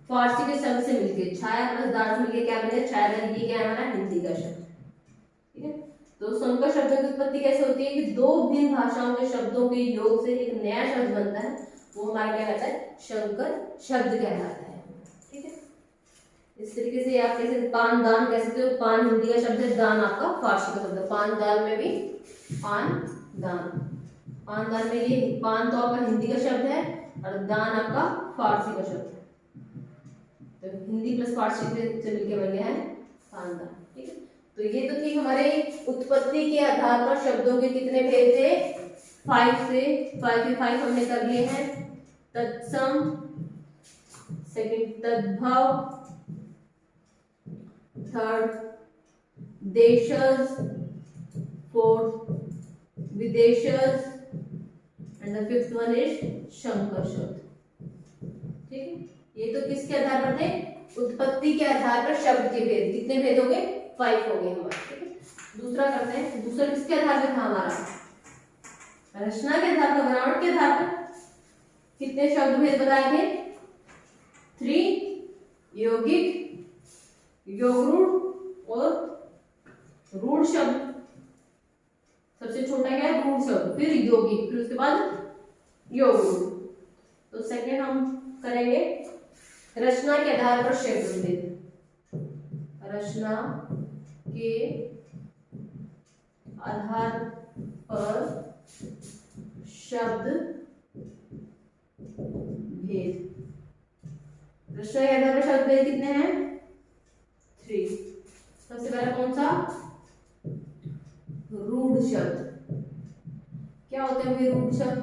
फारसी के शब्द से मिलके छाया प्लस दार से मिलके क्या बने, छायादार, ये क्या है हमारा हिंदी का शब्द। ठीक है, तो संकर शब्दों की उत्पत्ति कैसे होती है कि दो भिन्न भाषाओं के शब्दों के योग से एक नया शब्द बनता है, वो हमारा क्या कहता है, संकर शब्द कहलाता है। ठीक है, इस तरीके से आप कैसे पान दान कह सकते हो, पान हिंदी का शब्द है, दान आपका फारसी का शब्द है। पान दान में भी पान दान, पान दान में ये पान तो आपका हिंदी का शब्द है और दान आपका फारसी का शब्द है, तो हिंदी प्लस फारसी से मिलके बन गया है पान दान। ठीक है, तो ये तो थी हमारे उत्पत्ति के आधार पर शब्दों के कितने भेद थे, 5 से 5 हमने कर लिए हैं। तत्सम, सेकंड तद्भव, थर्ड देशज, फोर्थ विदेशज and the fifth one is संकर शब्द। ठीक है, ये तो किसके आधार पर थे, उत्पत्ति के आधार पर शब्द के भेद, कितने भेद हो गए, 5 हो गए हमारे। ठीक है, दूसरा करते हैं, दूसरा किसके आधार पर था हमारा, रचना के आधार पर, बनावट के आधार पर। कितने शब्द भेद बताए थे, 3 यौगिक, योगरूढ़ और रूढ़ शब्द। सबसे छोटा क्या है, रूढ़ शब्द, फिर यौगिक, फिर उसके बाद योगरूढ़। तो सेकंड हम करेंगे रचना के आधार पर शब्द भेद। रचना के आधार पर शब्द भेद। रचना के आधार पर शब्द भेद कितने हैं, 3। सबसे पहला कौन सा, रूढ़ शब्द। क्या होते हैं ये रूढ़ शब्द,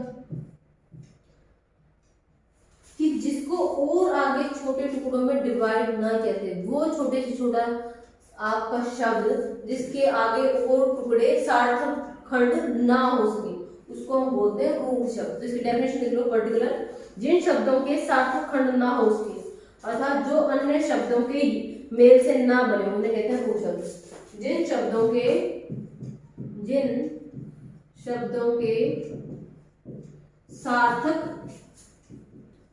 कि जिसको और आगे छोटे टुकड़ों में डिवाइड ना कहते, वो छोटे से छोटा आपका शब्द जिसके आगे और टुकड़े सार्थक खंड ना हो सके, उसको हम बोलते हैं रूढ़ शब्द। तो इसकी डेफिनेशन लिख लो, पर्टिकुलर जिन शब्दों के सार्थक खंड ना हो सके, अर्थात जो अन्य शब्दों के मेल से ना बने, उन्हें कहते हैं रूढ़ शब्द। जिन शब्दों के सार्थक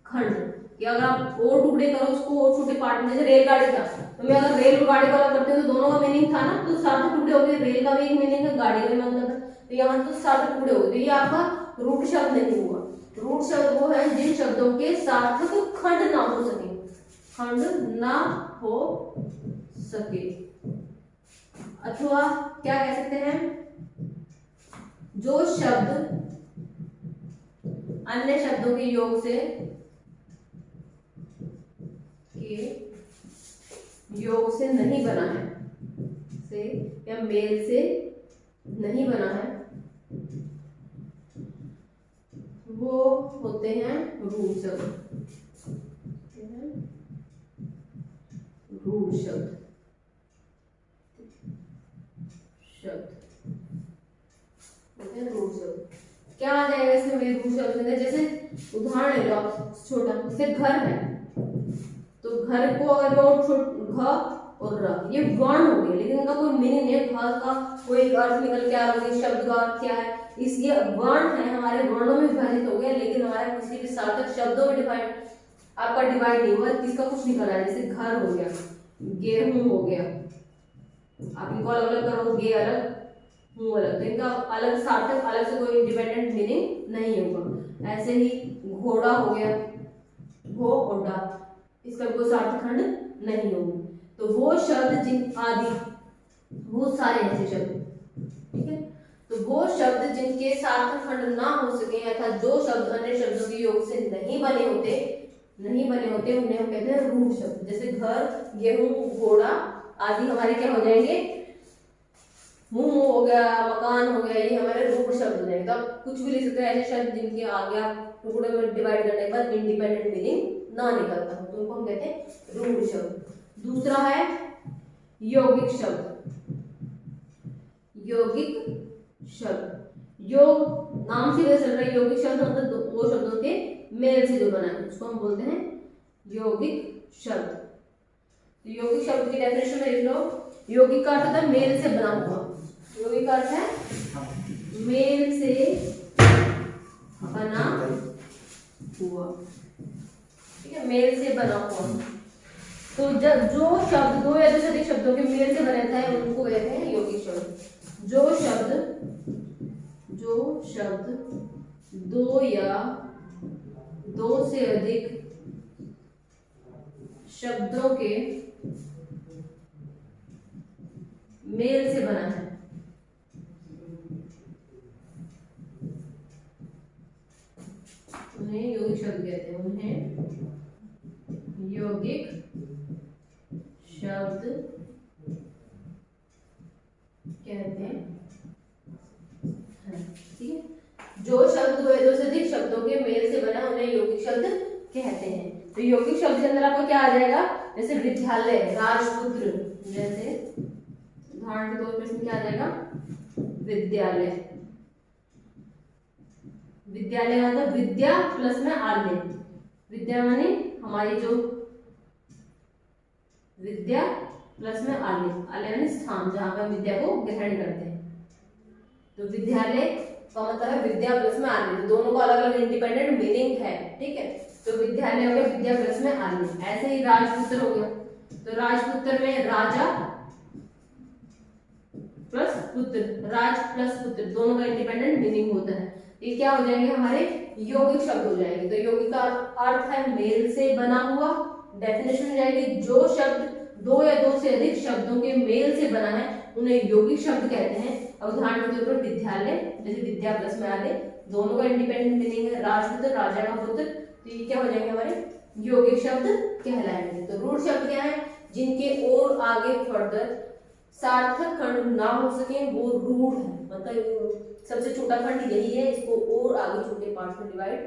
खंड, कि अगर आप और टुकड़े करो उसको और छोटे पार्ट में, जैसे रेलगाड़ी था, तो मैं अगर रेलगाड़ी का करते हो तो दोनों का मीनिंग था ना, तो सार्थक टुकड़े हो गए, रेल का भी एक मीनिंग है, गाड़ी का भी मतलब है, तो यहाँ तो सार्थक टुकड़े हो गए, तो ये आपका रूढ़ शब्द नहीं हुआ। रूढ़ शब्द वो है जिन शब्दों के सार्थक खंड ना हो सके, खंड ना हो सके, अथवा क्या कह सकते हैं, जो शब्द अन्य शब्दों के योग से नहीं बना है, से या मेल से नहीं बना है, वो होते हैं रूढ़ शब्द। रूढ़ शब्द होते हैं रूढ़ शब्द। क्या आ जाएगा इसमें मेरे रूढ़ शब्द में, जैसे उदाहरण ले लो आप छोटा, जैसे घर है, तो घर को अगर घ और र, ये वर्ण हो गए, लेकिन उनका कोई मीनिंग नहीं है, घ का कोई अर्थ निकल के आ रहा है, शब्द का अर्थ क्या है, इसलिए वर्ण है हमारे वर्णों में विभाजित हो गया, लेकिन हमारा किसी भी सार्थक शब्दों में आपका डिवाइड नहीं हुआ, किसका कुछ निकल आया, जैसे घर हो गया, गेहूं हो गया, आप इनको अलग अलग करो, गे अलग हूं अलग, तो इनका अलग सार्थक अलग से कोई इंडिपेंडेंट मीनिंग नहीं होगा। ऐसे ही घोड़ा हो गया, घो और डा, इसका कोई सार्थक खंड नहीं होगा। तो वो शब्द जिन आदि, वो सारे ऐसे शब्द, ठीक है, तो वो शब्द जिनके सार्थक खंड ना हो सके, अर्थात जो शब्द अन्य शब्दों के योग से नहीं बने होते, उन्हें हम कहते हैं रूढ़ शब्द। जैसे घर, गेहूं, घोड़ा आदि हमारे क्या हो जाएंगे, मुंह हो गया, मकान हो गया, ये हमारे रूट शब्द हो जाएंगे। तो आप कुछ भी लिख सकते हैं ऐसे शब्द जिनके आगे आप टुकड़े में डिवाइड करने पर इंडिपेंडेंट मीनिंग ना निकलता हो, तो उनको हम कहते हैं रूट शब्द। दूसरा है यौगिक शब्द। यौगिक शब्द, योग नाम से पता चल रहा है यौगिक शब्द मतलब वो शब्दों के मेल से जो बना है उसको हम बोलते हैं यौगिक शब्द। तो यौगिक शब्द की डेफिनेशन में लिख लो, यौगिक का अर्थ है मेल से बना हुआ। यौगिक का अर्थ है मेल से बना हुआ, ठीक है, मेल से बना हुआ। तो जब जो शब्द दो या दो से अधिक शब्दों के मेल से बने रहता है उनको कहते हैं यौगिक शब्द। जो शब्द दो या दो से अधिक शब्दों के मेल से बना है उन्हें यौगिक शब्द कहते हैं। उन्हें यौगिक शब्द कहते हैं, ठीक है। जो शब्द दो या दो से अधिक शब्दों के मेल से बना उन्हें यौगिक शब्द कहते हैं। तो यौगिक शब्द के अंदर आपको क्या आ जाएगा, जैसे विद्यालय, राजपुत्र, जैसे उदाहरण के तौर पर इसमें क्या आ जाएगा विद्यालय। विद्यालय मतलब विद्या प्लस में आलय। विद्या माने हमारी जो विद्या प्लस में आलय, आलय यानी स्थान जहां पर विद्या को ग्रहण करते हैं। तो विद्यालय का मतलब है विद्या प्लस में आलय, तो दोनों को अलग अलग इंडिपेंडेंट मीनिंग है, ठीक है। तो विद्यालय हो गया विद्या प्लस में आलय। ऐसे ही राजपुत्र हो गया, तो राजपुत्र में राजा प्लस पुत्र, राज प्लस पुत्र, दोनों का इंडिपेंडेंट मीनिंग होता है। ये क्या हो जाएंगे हमारे यौगिक शब्द हो जाएंगे। तो यौगिक का अर्थ है मेल से बना हुआ। डेफिनेशन हो जाएगी जो शब्द दो या दो से अधिक शब्दों के मेल से बना है उन्हें यौगिक शब्द कहते हैं। उदाहरण के तौर पर विद्यालय, जैसे विद्या प्लस में आलय, दोनों का इंडिपेंडेंट मीनिंग है, राजपुत्र राजा का पुत्र, तो ये क्या हो जाएंगे हमारे यौगिक शब्द कहलाएंगे। तो रूढ़ शब्द क्या है, जिनके और आगे फर्दर सार्थक खंड ना हो सके वो रूढ़ है, मतलब सबसे छोटा खंड यही है, इसको और आगे छोटे पार्ट्स में डिवाइड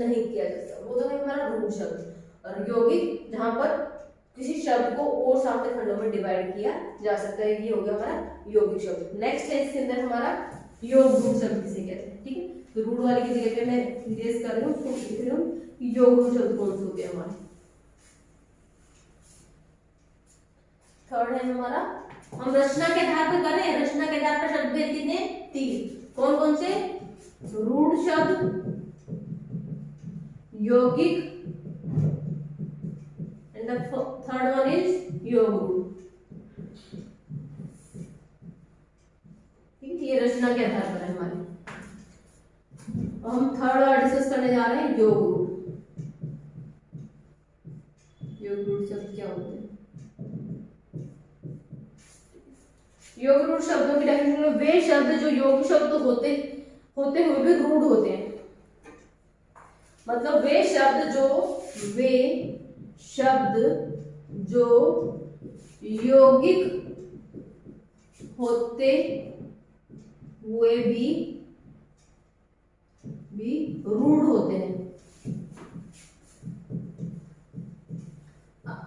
नहीं किया जा सकता, वो तो है हमारा रूढ़ शब्द। और यौगिक जहां पर किसी शब्द को और सार्थक खंडों में डिवाइड किया जा सकता है, ये हो गया हमारा यौगिक शब्द। नेक्स्ट है इसके अंदर हमारा योग रूढ़ शब्द किसे कहते हैं, ठीक है। तो रूढ़ वाले की जगह पे मैं गेस कर रही हूँ, उसको लिख रही हूँ कि योग रूढ़ शब्द कौन से होते हैं हमारे। थर्ड है हमारा, हम रचना के आधार पर कर रहे हैं, रचना के आधार पर शब्द भेद कितने, 3। कौन कौन से, रूढ़ शब्द, यौगिक, and the third one is योग रूढ़। ठीक है, ये रचना के आधार पर है हमारे। तो हम थर्ड वाला डिस्कस करने जा रहे हैं योग रूढ़। योग रूढ़ शब्द क्या होते हैं। योग रूढ़ शब्दों की डेफिनेशन में वे शब्द जो योग शब्द होते हुए भी रूढ़ होते हैं, मतलब वे शब्द जो यौगिक होते हुए भी रूढ़ होते हैं।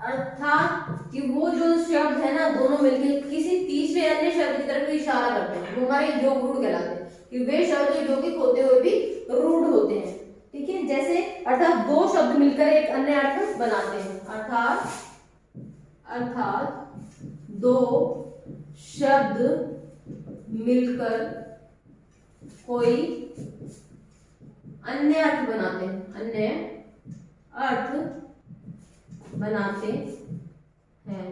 अर्थात कि वो जो शब्द है ना, दोनों मिलकर किसी तीसरे अन्य शब्द की तरफ इशारा करते हैं, वो हमारे योग रूढ़ कहलाते हैं। कि वे शब्द जो यौगिक होते हुए भी रूढ़ होते हैं, ठीक है। जैसे अर्थात दो शब्द मिलकर एक अन्य अर्थ बनाते हैं, अर्थात दो शब्द मिलकर कोई अन्य अर्थ बनाते हैं, अन्य अर्थ बनाते हैं,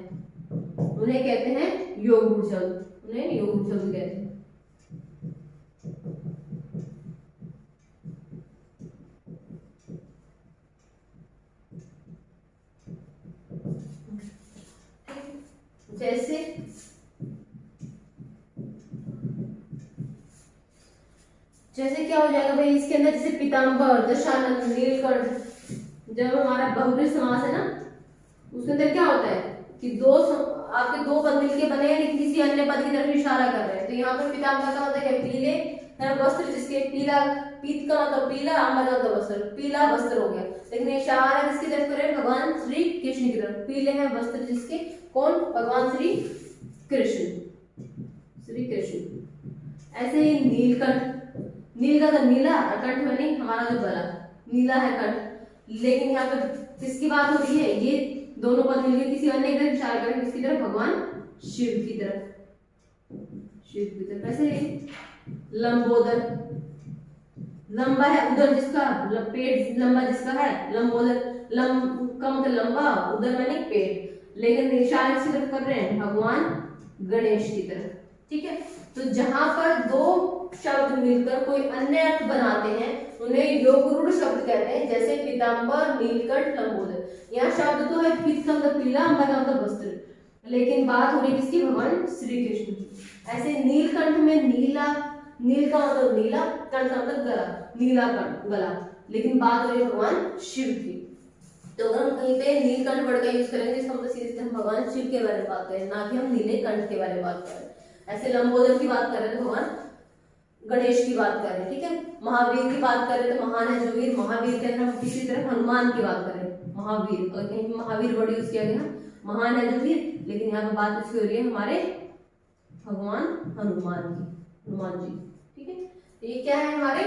उन्हें कहते हैं योग रूढ़ शब्द, उन्हें योग रूढ़ शब्द कहते हैं। जैसे क्या हो जाएगा भाई इसके अंदर, जैसे पीताम्बर, दशानन, नीलकंठ, जब हमारा बहुब्रीहि समास है ना, उसके अंदर क्या होता है कि दो आपके दो पद मिलके बने हैं लेकिन किसी अन्य पद की तरफ इशारा कर रहे हैं। तो यहाँ पर पीताम्बर का मतलब है पीले वस्त्र, जिसके पीला, पीत का मतलब पीला, अंबर का मतलब वस्त्र, पीला वस्त्र हो गया। लेकिन इशारा किसकी तरफ कर रहे हैं? भगवान श्री कृष्ण की तरफ। पीले हैं वस्त्र जिसके, कौन? भगवान श्री कृष्ण, श्री कृष्ण। ऐसे ही नीलकंठ, नील का तो नीला, कंठ में नहीं, हमारा जो गला नीला है कंठ। लेकिन यहाँ पे किसकी बात हो रही है? ये दोनों पद मिलकर किसी अन्य की तरफ इशारा करें, किसकी तरफ? भगवान शिव की तरफ, शिव की तरफ। ऐसे लंबोदर, लंबा है उदर जिसका, पेट लंबा जिसका है, लंबोदर, लंब का मतलब लंबा, उदर माने पेट। लेकिन इशारा किसकी तरफ कर रहे हैं? भगवान गणेश की तरफ। ठीक है, तो जहां पर दो शब्द मिलकर कोई अन्य अर्थ बनाते हैं उन्हें योगरूढ़ शब्द कहते हैं। जैसे पीताम्बर, नीलकंठ, लंबोदर। यहाँ शब्द तो है पीत का मतलब पीला, अंबर का मतलब वस्त्र, लेकिन बात हो रही किसकी? भगवान श्री कृष्ण की। ऐसे नीलकंठ में नीला, नील का मतलब नीला, कंठ का मतलब गला, नीला कंठ गला, लेकिन बात हो रही है भगवान शिव की। तो अगर हम कहीं पे नीलकंठ वर्ड का यूज करेंगे इसका मतलब सीधे हम भगवान शिव के बारे में बात करें, ना कि हम नीले कंठ के बारे में बात करें। ऐसे लंबोदर की बात करें तो भगवान गणेश की बात करें। ठीक है, महावीर की बात करें तो महान है जो वीर, महावीर के अंदर हम किसी तरह हनुमान की बात करें, महावीर, और कहीं महावीर वर्ड यूज किया गया, महान है जो वीर, लेकिन यहाँ पे बात किसकी हो रही है? हमारे भगवान हनुमान की, हनुमान जी। ठीक है, तो ये क्या है? हमारे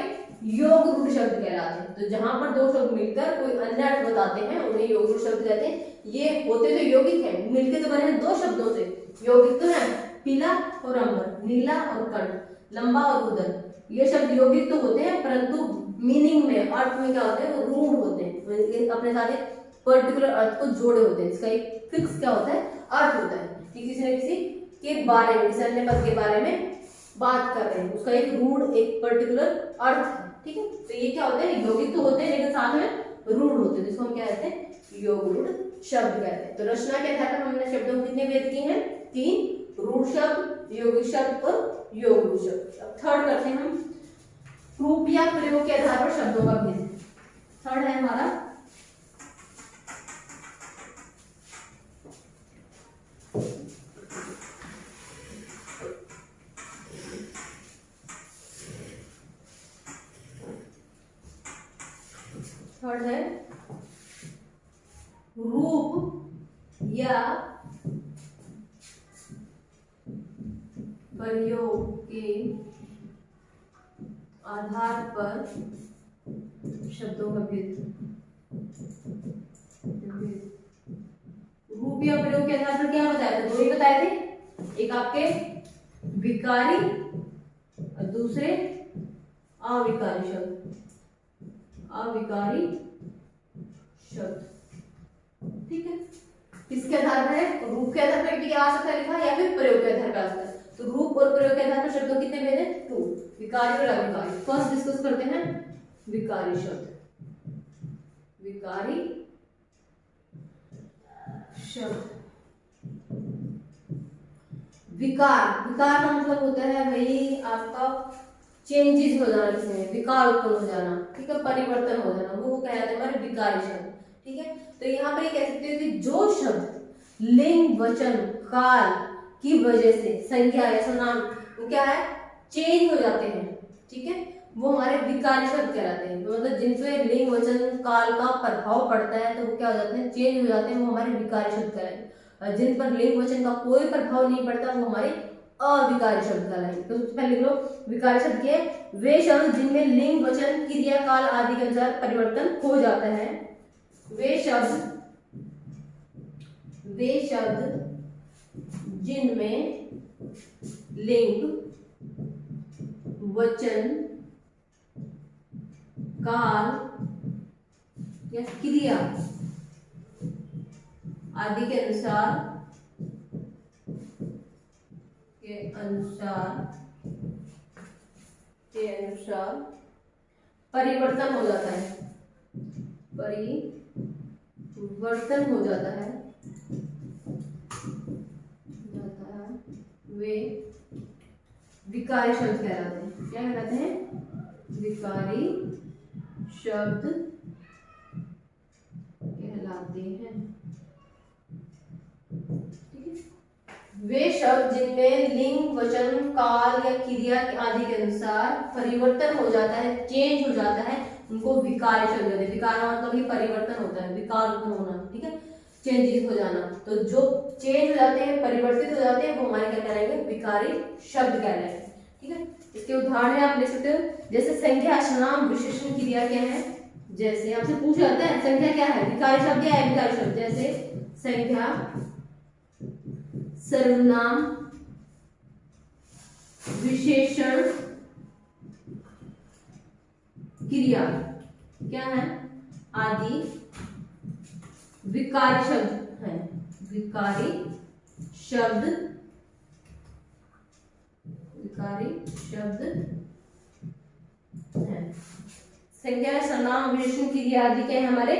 योग रूढ़ शब्द कहलाते हैं। तो जहां पर दो शब्द मिलकर कोई अन्य अर्थ बताते हैं उन्हें योग रूढ़ शब्द कहते हैं। ये होते तो यौगिक है, मिलके तो बने हैं दो शब्दों से। यौगिक तो है पीला और अंबर, नीला और कंठ, लंबा और उदर। ये शब्द यौगिक तो होते हैं परंतु मीनिंग में, अर्थ में क्या होते हैं? वो रूढ़ होते हैं, अपने साथ एक पर्टिकुलर अर्थ को जोड़े होते हैं। इसका एक फिक्स क्या होता है? अर्थ होता है कि किसी न किसी के बारे में, किसी अन्य पद के बारे में बात कर रहे हैं, उसका एक रूढ़, एक पर्टिकुलर अर्थ है। ठीक है, तो ये क्या होते हैं? यौगिक तो होते हैं लेकिन साथ में रूढ़ होते हैं, जिसको हम क्या कहते हैं? योग रूढ़ शब्द कहते हैं। तो रचना के आधार पर हमने शब्दों को कितने भेद किए हैं? 3, रूढ़ शब्द, यौगिक शब्द और योग रूढ़ शब्द। अब थर्ड करते हैं हम, रूप या प्रयोग के आधार पर शब्दों का भेद। थर्ड है हमारा रूप या प्रयोग के आधार पर शब्दों का भेद। रूप या प्रयोग के आधार पर क्या बताया था? दो ही बताए थे, एक आपके विकारी और दूसरे अविकारी शब्द, अविकारी शब्द। ठीक है, किसके आधार पर है? रूप के आधार पर भी आ सकता है लिखा, या फिर प्रयोग के आधार पर आ सकता है। तो रूप और प्रयोग के आधार पर शब्दों कितने भेद हैं? 2, विकारी और अविकारी। फर्स्ट डिस्कस करते हैं विकारी शब्द। विकारी शब्द, विकार, विकार का मतलब होता है भाई आपका चेंजेस हो जाना, किसी में विकार उत्पन्न हो जाना। ठीक है, परिवर्तन हो जाना, वो कहते हैं हमारे विकारी शब्द। ठीक है, तो यहाँ पर ये कह सकते हैं कि जो शब्द लिंग, वचन, काल की वजह से संज्ञा या सर्वनाम वो क्या है? चेंज हो जाते हैं। ठीक है, वो हमारे विकारी शब्द कहलाते हैं। तो मतलब जिनपे लिंग, वचन, काल का प्रभाव पड़ता है तो वो क्या हो जाते हैं? चेंज हो जाते हैं, वो हमारे विकारी शब्द कहलाते हैं। और जिन पर लिंग, वचन का कोई प्रभाव नहीं पड़ता वो हमारे अविकारी शब्द कहलाएंगे। तो सबसे पहले लिख लो विकारी शब्द के वे शब्द जिनमें लिंग, वचन, क्रिया, काल आदि के अनुसार परिवर्तन हो जाता है। वे शब्द जिनमें लिंग, वचन, काल या क्रिया आदि के अनुसार परिवर्तन हो जाता है, परिवर्तन हो जाता है, वे विकारी शब्द कहलाते हैं। क्या कहलाते हैं? विकारी शब्द कहलाते हैं। ठीक है, वे शब्द जिनमें लिंग, वचन, काल या क्रिया आदि के अनुसार परिवर्तन हो जाता है, चेंज हो जाता है, उनको विकारी शब्द कहते हैं। विकार मतलब कि परिवर्तन होता है, विकार होना, ठीक है, चेंजेस हो जाना। तो जो चेंज हो जाते हैं, परिवर्तित हो जाते हैं, वो हमारे क्या कहलाएंगे? विकारी शब्द कहलाएंगे, ठीक है। इसके उदाहरण आप ले सकते हो, जैसे संज्ञा, सर्वनाम, विशेषण, क्रिया क्या है। जैसे आपसे पूछ जाता है संज्ञा क्या है, विकारी शब्द या अविकारी शब्द। जैसे संज्ञा, सर्वनाम, विशेषण, क्रिया क्या है आदि विकारी शब्द है। विकारी शब्द, विकारी शब्द है। संज्ञा, सर्वनाम, विशेषण, क्रिया आदि क्या है हमारे?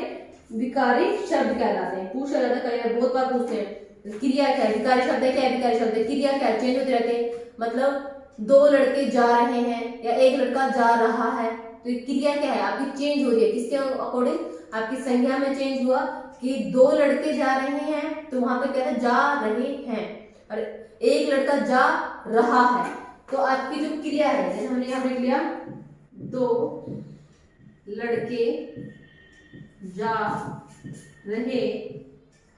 विकारी शब्द कहलाते हैं। पूछा जाता है कई बार, बहुत बार पूछते हैं क्रिया क्या है, विकारी शब्द है क्या विकारी शब्द है। क्रिया क्या है? चेंज होते रहते हैं, मतलब दो लड़के जा रहे हैं या एक लड़का जा रहा है, तो क्रिया क्या है आपकी? चेंज हो रही है। किसके अकॉर्डिंग? आपकी संज्ञा में चेंज हुआ कि दो लड़के जा रहे हैं, तो वहां पे क्या है? जा रहे हैं। और एक लड़का जा रहा है, तो आपकी जो क्रिया है, जैसे हमने यहाँ लिख लिया, दो लड़के जा रहे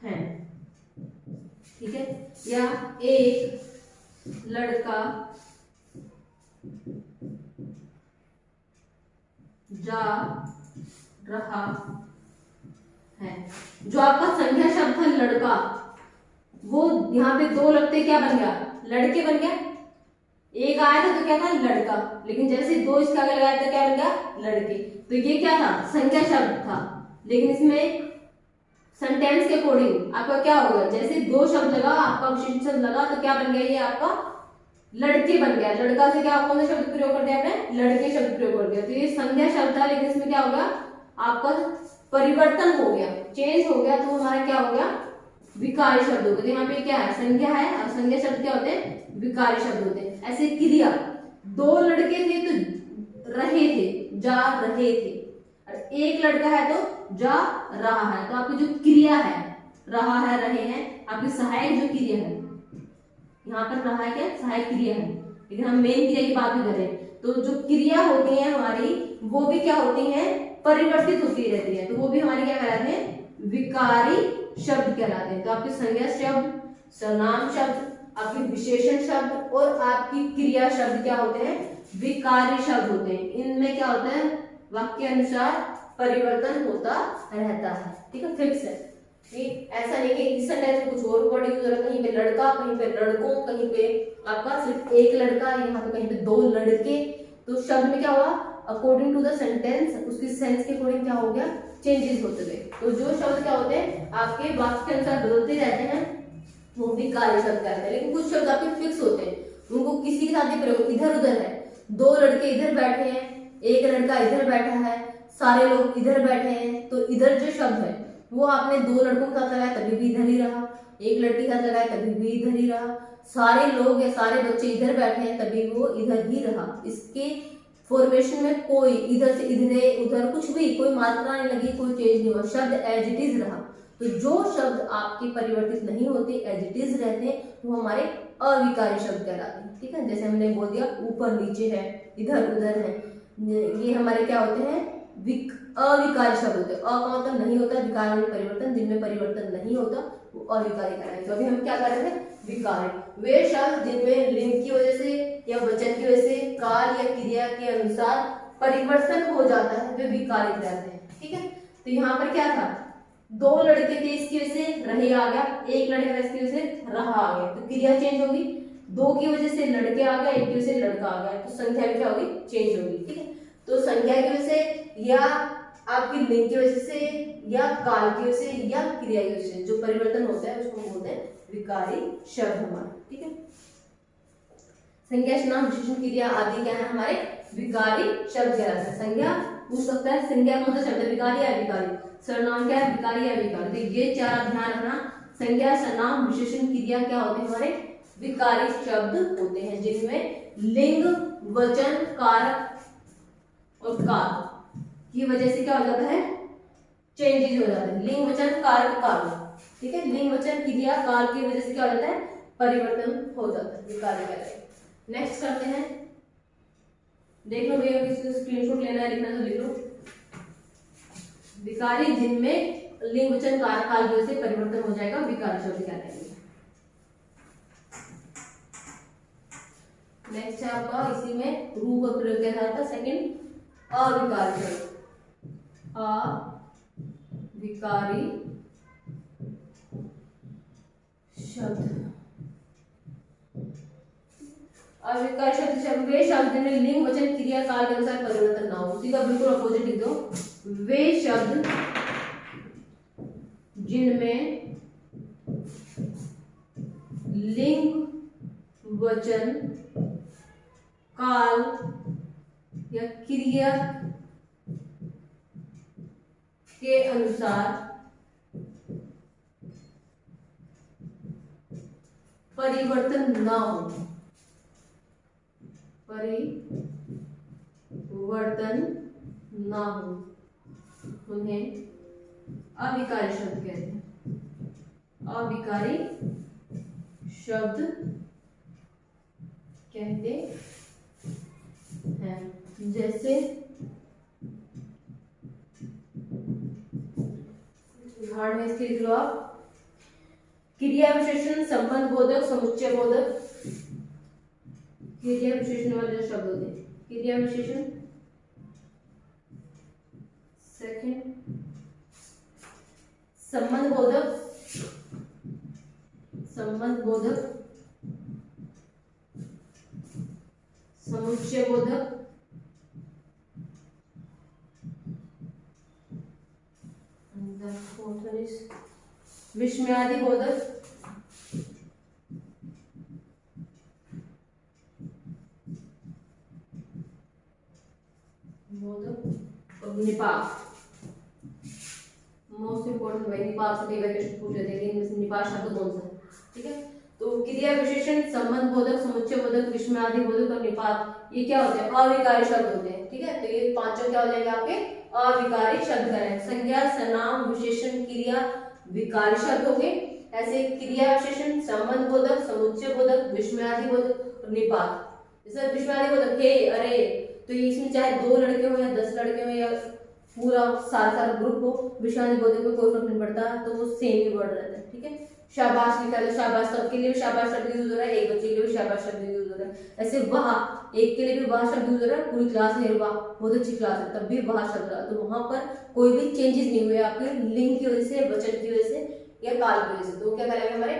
हैं, ठीक है, या एक लड़का जा रहा है। जो आपका संज्ञा शब्द था लड़का, वो यहाँ पे दो लगते क्या बन गया? लड़के बन गया। एक आया था तो क्या था? लड़का, लेकिन जैसे दो इसका आगे लगाया तो क्या बन गया? लड़के। तो ये क्या था? संज्ञा शब्द था, लेकिन इसमें सेंटेंस के अकॉर्डिंग आपका क्या होगा? जैसे दो शब्द लगा, आपका विशेषण शब्द लगा, तो क्या बन गया? ये आपका लड़के बन गया। लड़का से क्या कौन सा शब्द प्रयोग कर दिया आपने? लड़के शब्द प्रयोग कर दिया। तो ये संज्ञा शब्द था, लेकिन इसमें क्या हो गया? आपका परिवर्तन हो गया, चेंज हो गया, तो हमारा क्या हो गया? विकारी शब्द हो गए। तो यहाँ पे क्या है? संज्ञा है, और संज्ञा शब्द क्या होते हैं? विकारी शब्द होते हैं। ऐसे क्रिया, दो लड़के थे तो रहे थे, जा रहे थे, और एक लड़का है तो जा रहा है। तो आपकी जो क्रिया है, रहा है, रहे हैं, आपकी सहायक जो क्रिया है, यहाँ पर रहा है क्या? सहायक क्रिया है, लेकिन हम मेन क्रिया की बात भी करें तो जो क्रिया होती है हमारी, वो भी क्या होती है? परिवर्तित होती रहती है। तो वो भी हमारी क्या कहलाते हैं? विकारी शब्द कहलाते हैं। तो आपके संज्ञा शब्द, सर्वनाम शब्द, आपके विशेषण शब्द और आपकी क्रिया शब्द क्या होते हैं? विकारी शब्द होते हैं। इनमें क्या होता है? वाक्य अनुसार परिवर्तन होता रहता है, ठीक है, फिक्स है। ऐसा नहीं कि इस सेंटेंस में कुछ और वर्ड यूज हो रहा है, कहीं पे लड़का, कहीं पे लड़कों, कहीं पे आपका सिर्फ एक लड़का, यहाँ पे कहीं पे दो लड़के। तो शब्द में क्या हुआ? अकॉर्डिंग टू द सेंटेंस, उसकी सेंस के अकॉर्डिंग क्या हो गया? चेंजेस होते गए। तो जो शब्द क्या होते हैं आपके वाक्य के अनुसार बदलते रहते हैं, वो विकारी शब्द कहते हैं। लेकिन कुछ शब्द आपके फिक्स होते हैं, उनको किसी के साथ भी प्रयोग, इधर उधर है, दो लड़के इधर बैठे हैं, एक लड़का इधर बैठा है, सारे लोग इधर बैठे हैं, तो इधर जो शब्द है वो आपने दो लड़कों के साथ लगाया तभी भी इधर ही रहा, एक लड़की के साथ लगाया तभी भी इधर ही रहा, सारे लोग या सारे बच्चे इधर बैठे हैं तभी वो इधर ही रहा। इसके फॉर्मेशन में कोई इधर से इधर उधर कुछ भी, कोई मात्रा नहीं लगी, कोई चेंज नहीं हुआ, शब्द एज इट इज रहा। तो जो शब्द आपके परिवर्तित नहीं होते, एज इट इज रहते हैं, वो हमारे अविकारी शब्द कहलाते हैं, ठीक है। जैसे हमने बोल दिया ऊपर नीचे है, इधर उधर है, ये हमारे क्या होते हैं? अविकारी शब्द होते हैं। अ का मतलब नहीं होता, विकार में परिवर्तन, जिनमें परिवर्तन नहीं होता वो अविकारी कहलाते हैं। तो अभी हम क्या कर रहे हैं? विकारी। वे शब्द जिनमें लिंग की वजह से या वचन की वजह से, काल या क्रिया के अनुसार परिवर्तन हो जाता है, वे विकारी कहलाते हैं, ठीक है। तो यहाँ पर क्या था? दो लड़के थे, इसकी वजह से रहे आ गया, एक लड़का इसकी वजह से रहा आ गया, तो क्रिया चेंज होगी। दो की वजह से लड़के आ गया, एक की वजह से लड़का आ गया, तो संख्या भी क्या होगी? चेंज होगी, ठीक है। तो संख्या की वजह से या आपकी लिंग की वजह से या काल की वजह से या क्रिया की वजह से जो परिवर्तन होता है उसको बोलते हैं विकारी शब्द हमारे, ठीक है। संज्ञा, सर्वनाम, विशेषण, क्रिया आदि क्या है? हमारे विकारी शब्द कहलाते हैं। संज्ञा पूछ सकता है, संज्ञा कौन सा शब्द है? विकारी या विकारी? सर्वनाम क्या है? विकारी या विकारी? तो ये चार आप ध्यान रखना। संज्ञा, सर्वनाम, विशेषण, क्रिया क्या होते हैं? हमारे विकारी शब्द होते हैं, जिनमें लिंग, वचन, कारक और काल की वजह से क्या हो जाता है? चेंजेस हो जाते हैं। लिंग, वचन, कारक, काल, ठीक है। लिंग, वचन, क्रिया, काल की वजह से क्या हो जाता है? परिवर्तन हो जाता है, विकारी कहलाएगा। नेक्स्ट करते हैं, देख लो भैया, किसी स्क्रीनशॉट लेना है, लिखना तो लिख लो। विकारी जिनमें लिंग वचन कारक काल से परिवर्तन हो जाएगा, विकारी शब्द कहलाएंगे। नेक्स्ट है आपका, इसी में रू का प्रयोग क्या था, सेकंड अविकारी शब्द। अविकारी शब्द, अविकारी शब्द वे शब्द जिनमें लिंग वचन क्रिया काल के अनुसार परिवर्तन ना हो। उसी का बिल्कुल अपोजिट लिख दो, वे शब्द जिनमें लिंग वचन काल या क्रिया के अनुसार परिवर्तन ना हो, परिवर्तन ना हो, उन्हें अविकारी शब्द कहते हैं। अविकारी शब्द कहते हैं। जैसे उदाहरण में इसके लिख लो आप, क्रिया विशेषण, संबंध बोधक, समुच्चय बोधक। क्रिया विशेषण वाले जो शब्द होते हैं, क्रिया विशेषण, सेकंड संबंध बोधक, संबंध बोधक, समुच्चय बोधक, विस्मयादि बोधक, बोधक, निपात। मोस्ट इंपोर्टेंट भाई, निपात से कई बार क्वेश्चन पूछ लेते हैं, इनमें से निपात शब्द कौन सा है, ठीक है। तो क्रिया विशेषण, संबंध बोधक, समुच्चय बोधक, विस्मयादि बोधक और निपात, ये क्या होते हैं, अविकारी शब्द होते हैं, ठीक है। तो ये पांचों क्या हो जाएंगे आपके अविकारी शब्द है। संज्ञा, सर्वनाम, विशेषण, क्रिया विकारी शब्द हो गए। ऐसे क्रिया विशेषण, संबंध बोधक, समुच्चय बोधक, विस्मयादि बोधक और निपात। जैसे विस्मयादि बोधक, हे, अरे, तो इसमें चाहे 2 लड़के हो या 10 लड़के हो या पूरा सारा ग्रुप हो, विस्मयादि बोधक में कोई फर्क नहीं पड़ता, तो वो सेम ही वर्ड रहता है, ठीक है। शाबाश लिखा है, शाबाश सबके लिए शाबाश शब्द यूज हो रहा है, एक बच्चे के लिए भी शाबाश शब्द यूज हो रहा है। ऐसे वाह, एक के लिए भी वाह शब्द यूज हो रहा है, पूरी क्लास में वाह बहुत अच्छी क्लास है तब भी वाह शब्द रहा, तो वहां पर कोई भी चेंजेस नहीं हुए आपके लिंग की वजह से, वचन की वजह से या काल की वजह से। तो क्या करेंगे हमारे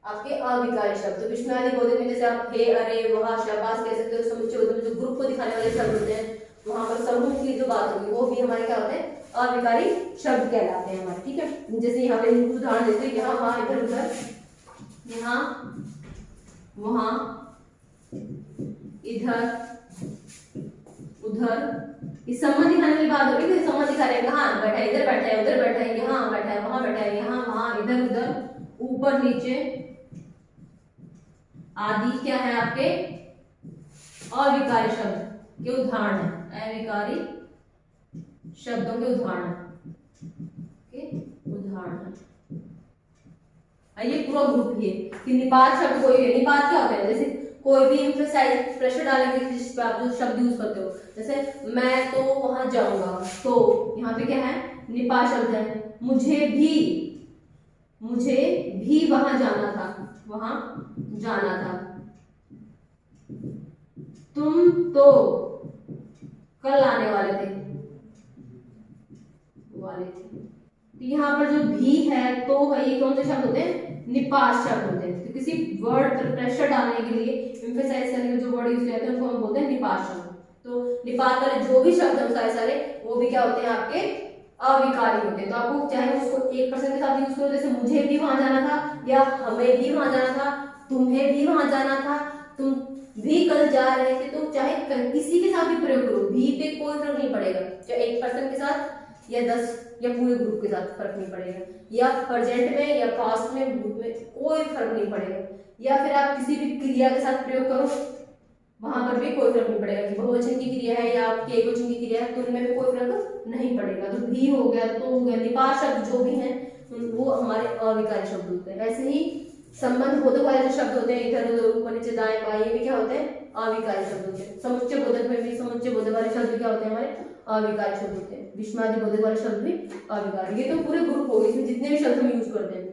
आपके अविकारी शब्द। तो विस्मयादि बोधक में जैसे आप हे, अरे, वाह, शाबाश कह सकते हो। समुच्चय बोधक में जो ग्रुप को दिखाने वाले शब्द होते हैं, वहां पर समूह की जो बात होगी वो भी हमारे क्या होते हैं, अविकारी शब्द कहलाते हैं हमारे, ठीक है। जैसे यहाँ पे उदाहरण देते हैं, यहाँ वहां इधर उधर, यहाँ वहां इधर उधर, इस संबंध दिखाने वाली बात होगी कि संबंध दिखा रहे हैं, कहाँ बैठा है, इधर बैठा है, उधर बैठा है, यहाँ बैठा है, वहां बैठा है, यहाँ वहां, इधर उधर, ऊपर नीचे आदि क्या है आपके अविकारी शब्द के उदाहरण है, अविकारी शब्दों के उदाहरण उदाहरण। ये पूरा ग्रुप ही है कि निपात शब्द कोई है। निपात क्या होता है, जैसे कोई भी एम्फसाइज प्रेशर डालेंगे जिस पे आप जो शब्द यूज करते हो, जैसे मैं तो वहां जाऊंगा, तो यहाँ पे क्या है, निपात शब्द है। मुझे भी वहां जाना था, वहां जाना था। तुम तो कल आने वाले थे, तो यहाँ पर जो भी है, तो है, ये कौन से शब्द होते हैं, निपात शब्द होते हैं। तो किसी वर्ड पर प्रेशर डालने के लिए, एम्फसाइज करने के लिए जो वर्ड यूज करते हैं उसको हम बोलते हैं निपात शब्द। तो निपात वाले जो भी शब्द हैं सारे वो भी क्या होते हैं, आपके अविकारी होते हैं। तो आपको चाहे उसको एक पर्सन के साथ यूज करो, जैसे मुझे भी वहां जाना था, या हमें भी वहां जाना था, तुम्हें भी वहां जाना था, तुम भी कल जा रहे थे, तो चाहे किसी के साथ भी प्रयोग करो, भी पे कोई फर्क नहीं पड़ेगा, चाहे एक पर्सन के साथ या 10 या पूरे ग्रुप के साथ फर्क नहीं पड़ेगा, या प्रेजेंट में या पास्ट में, ग्रुप में कोई फर्क नहीं पड़ेगा। या फिर आप किसी भी क्रिया के साथ प्रयोग करो, वहां पर भी कोई फर्क नहीं पड़ेगा कि बहुवचन की क्रिया है या आपकी एकवचन की क्रिया है, तो उनमें भी कोई फर्क नहीं पड़ेगा। तो भी हो गया, तो हो गया, निपात शब्द जो भी हैं वो हमारे अविकारी शब्द होते हैं। ऐसे ही संबंध बोधक वाले जो शब्द होते हैं इधर उधर ऊपर नीचे दाएं बाएं, ये भी क्या होते हैं अविकारी शब्द होते हैं। समुच्चय बोधक में भी समुच्चय बोधक वाले शब्द क्या होते हैं हमारे अविकारी शब्द होते हैं। विस्मयादि बोधक वाले शब्द भी अविकारी। ये तो पूरे ग्रुप हो गए, इसमें जितने भी शब्द हम यूज करते हैं।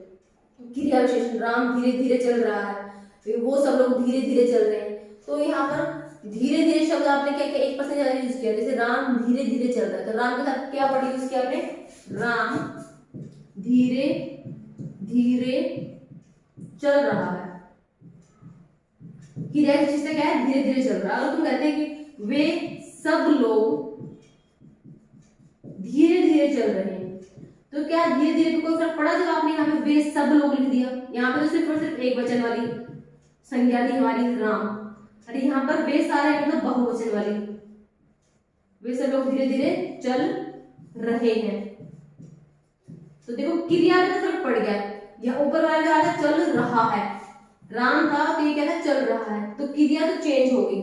क्रिया विशेषण, राम धीरे धीरे चल रहा है, वो सब लोग धीरे धीरे चल रहे हैं। तो यहाँ पर धीरे धीरे शब्द आपने क्या किया 1% ज्यादा यूज किया, जैसे राम धीरे धीरे चल रहा है, तो राम के साथ क्या वर्ड यूज किया आपने, राम धीरे धीरे चल रहा है। क्रिया विशेषण क्या है, धीरे धीरे चल रहा है। अगर तुम कहते हैं कि वे सब लोग धीरे धीरे चल रहे हैं, तो क्या धीरे धीरे को कोई फर्क पड़ा जब आपने यहाँ पे वे सब लोग लिख दिया। यहाँ पे तो सिर्फ और सिर्फ एक वचन वाली संज्ञा थी हमारी राम, अरे यहाँ पर वे सारे मतलब बहुवचन वाली, वे सब लोग धीरे धीरे चल रहे हैं। तो देखो क्रिया में तो फर्क पड़ गया, यह ऊपर वाला जो आया चल रहा है, राम था तो ये क्या था चल रहा है, तो क्रिया तो चेंज हो गई,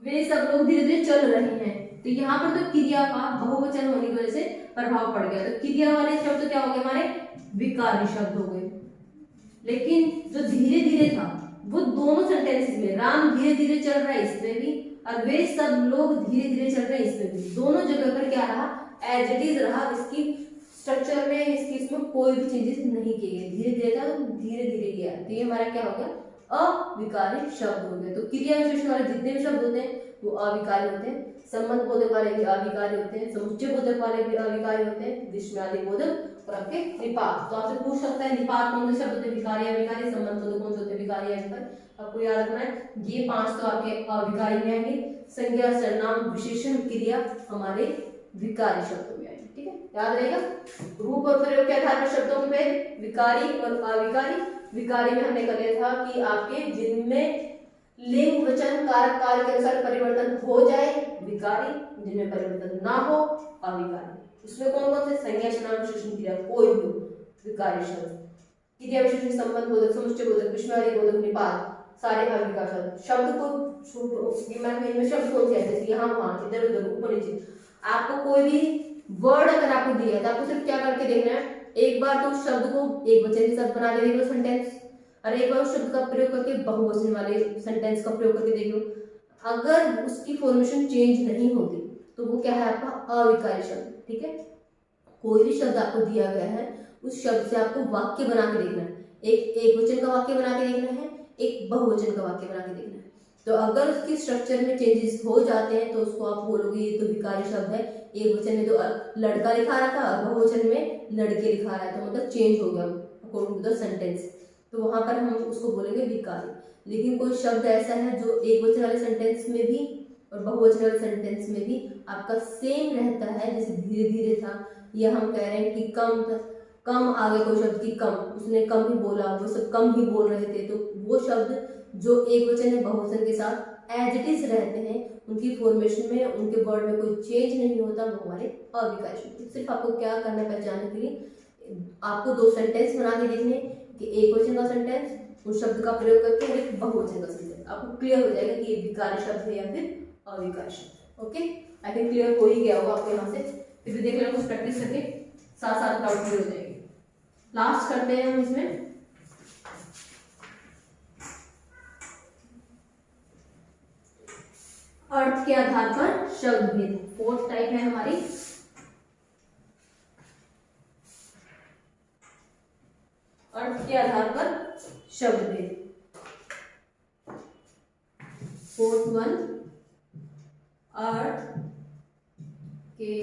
वे सब लोग धीरे धीरे चल रहे हैं। तो यहाँ पर तो क्रिया का बहुवचन होने की वजह से प्रभाव पड़ गया, तो क्रिया वाले शब्द क्या हो गए हमारे विकारी शब्द हो गए। लेकिन जो धीरे धीरे था वो दोनों सेंटेंसेस में, राम धीरे धीरे चल रहा है इसमें भी, और वे सब लोग धीरे धीरे चल रहे हैं इसमें भी, दोनों जगह पर क्या रहा एज इट इज रहा। इसकी स्ट्रक्चर में इसकी इसमें कोई भी चेंजेस नहीं किए गए, धीरे धीरे था तो धीरे धीरे गया, तो ये हमारा क्या हो गया अविकारी शब्द हो गए। तो क्रिया विशेषण वाले जितने भी शब्द होते हैं वो अविकारी होते हैं, संबंध बोधक वाले भी अविकारी होते हैं, समुच्चय बोधक वाले भी अविकारी होते हैं, विस्मयादि बोधक और आपके निपात। तो आपसे पूछ सकता है निपात कौन से शब्द होते हैं, विकारी अविकारी, संबंध बोधक कौन से होते हैं विकारी अविकारी। आपको याद रखना है ये 5 तो आपके अविकारी में आएंगे, संज्ञा सर्वनाम विशेषण क्रिया हमारे विकारी शब्दों में आएंगे, ठीक है याद रहेगा। रूप और प्रयोग के आधार पर शब्दों के भेद विकारी और अविकारी। विकारी में हमने कर लिया था कि आपके जिनमें लिंग वचन कारक काल के अनुसार परिवर्तन हो जाए विकारी, जिनमें परिवर्तन ना हो अविकारी। उसमें कौन कौन से संज्ञा सर्वनाम विशेषण क्रिया कोई भी विकारी शब्द, क्रिया विशेषण संबंध बोधक समुच्चय बोधक विस्मयादि बोधक निपात सारे अविकारी शब्द। शब्द को इनमें शब्द कौन से हैं जैसे यहाँ वहां इधर उधर ऊपर नीचे, आपको कोई भी वर्ड अगर आपको दिया है तो आपको सिर्फ क्या करके देखना है, एक बार तो उस शब्द को एक वचन के साथ बना के देख लो सेंटेंस, और एक बार उस शब्द का प्रयोग करके बहुवचन वाले सेंटेंस का प्रयोग करके देख लो। अगर उसकी फॉर्मेशन चेंज नहीं होती तो वो क्या है आपका अविकारी शब्द, ठीक है। कोई भी शब्द आपको दिया गया है उस शब्द से आपको वाक्य बना के देखना है, एक वचन का वाक्य बना के देखना है, एक बहुवचन का वाक्य बना के देखना है। तो अगर उसकी स्ट्रक्चर में चेंजेस हो जाते हैं तो उसको आप बोलोगे ये तो विकारी शब्द है, एक वचन में तो लड़का लिखा रहा था और बहुवचन में लड़के लिखा रहा है, तो मतलब चेंज हो गया अकॉर्डिंग टू द सेंटेंस, तो वहां पर हम उसको बोलेंगे विकारी। लेकिन कोई शब्द ऐसा है जो एक वचन वाले सेंटेंस में भी और बहुवचन वाले सेंटेंस में भी आपका सेम रहता है, जैसे धीरे धीरे था, या हम कह रहे हैं कि कम आगे कोई शब्द की कम, उसने कम ही बोला, वो सब कम ही बोल रहे थे, तो वो शब्द जो एक वचन या बहुवचन के साथ एज इट इज रहते हैं, उनकी फॉर्मेशन में उनके वर्ड में कोई चेंज नहीं होता, वो हमारे अविकारी शब्द। सिर्फ आपको क्या करना है पहचानने के लिए, आपको 2 सेंटेंस बना के देखने कि एक वचन का सेंटेंस उस शब्द का प्रयोग करके और एक बहुवचन का सेंटेंस, आपको क्लियर हो जाएगा कि ये विकारी शब्द है या फिर अविकारी शब्द। ओके आई थिंक क्लियर हो ही गया होगा आपको यहाँ से, फिर भी देख लेना कुछ प्रैक्टिस करके साथ साथ डाउट क्लियर हो जाएगी। लास्ट करते हैं हम इसमें अर्थ के आधार पर शब्द भेद। 4th टाइप है हमारी अर्थ के आधार पर शब्द भेद। 4th वन अर्थ के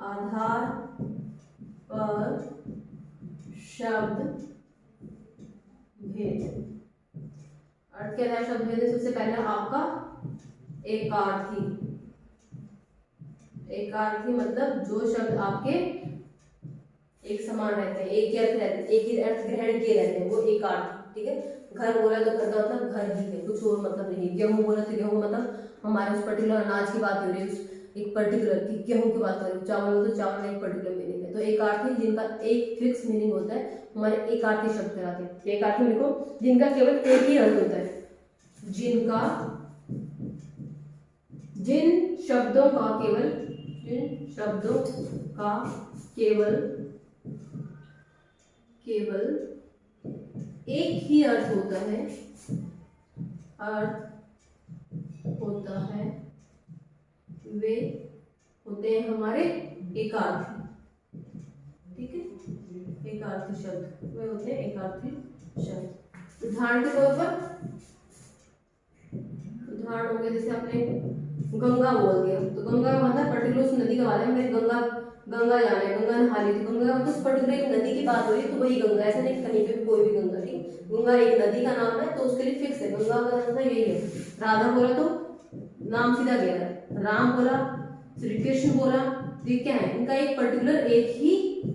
आधार पर शब्द भेद। अर्थ के आधार शब्द भेद सबसे पहला आपका एकार्थी। एकार्थी मतलब जो शब्द आपके एक समान रहते हैं, एक ही अर्थ रहते हैं, एक ही अर्थ ग्रहण किए रहते हैं, वो एकार्थी, ठीक है। घर बोला तो घर का मतलब घर ही है, कुछ और मतलब नहीं। गेहूं बोला तो गेहूं मतलब हमारे उस पर्टिकुलर अनाज की बात हो रही है, एक पर्टिकुलर की गेहूं की बात हो रही है। चावल हो तो चावल में एक पर्टिकुलर मीनिंग है। तो एकार्थी जिनका एक फिक्स मीनिंग होता है हमारे एकार्थी शब्द कहलाते हैं। एकार्थी लिखो जिनका केवल एक ही अर्थ होता है, जिन शब्दों का केवल एक ही अर्थ होता है, अर्थ होता है, वे होते हैं हमारे एकार्थी। ठीक है, एकार्थी शब्द वे होते हैं एकार्थी शब्द। उदाहरण के तौर पर, उदाहरण हो गया जैसे आपने गंगा बोल दिया, तो गंगा का मतलब पर्टिकुलर उस नदी का बारे में, गंगा गंगा जाना है, गंगा नहा ली, तो गंगा मतलब पर्टिकुलर एक नदी की बात हो रही है, तो वही गंगा, ऐसा नहीं कहीं पे भी कोई भी गंगा। ठीक, गंगा एक नदी का नाम है तो उसके लिए फिक्स है, गंगा का मतलब यही है। राधा बोला तो नाम सीधा गया, राम बोला, श्री कृष्ण बोला, तो ये क्या है, इनका एक पर्टिकुलर एक ही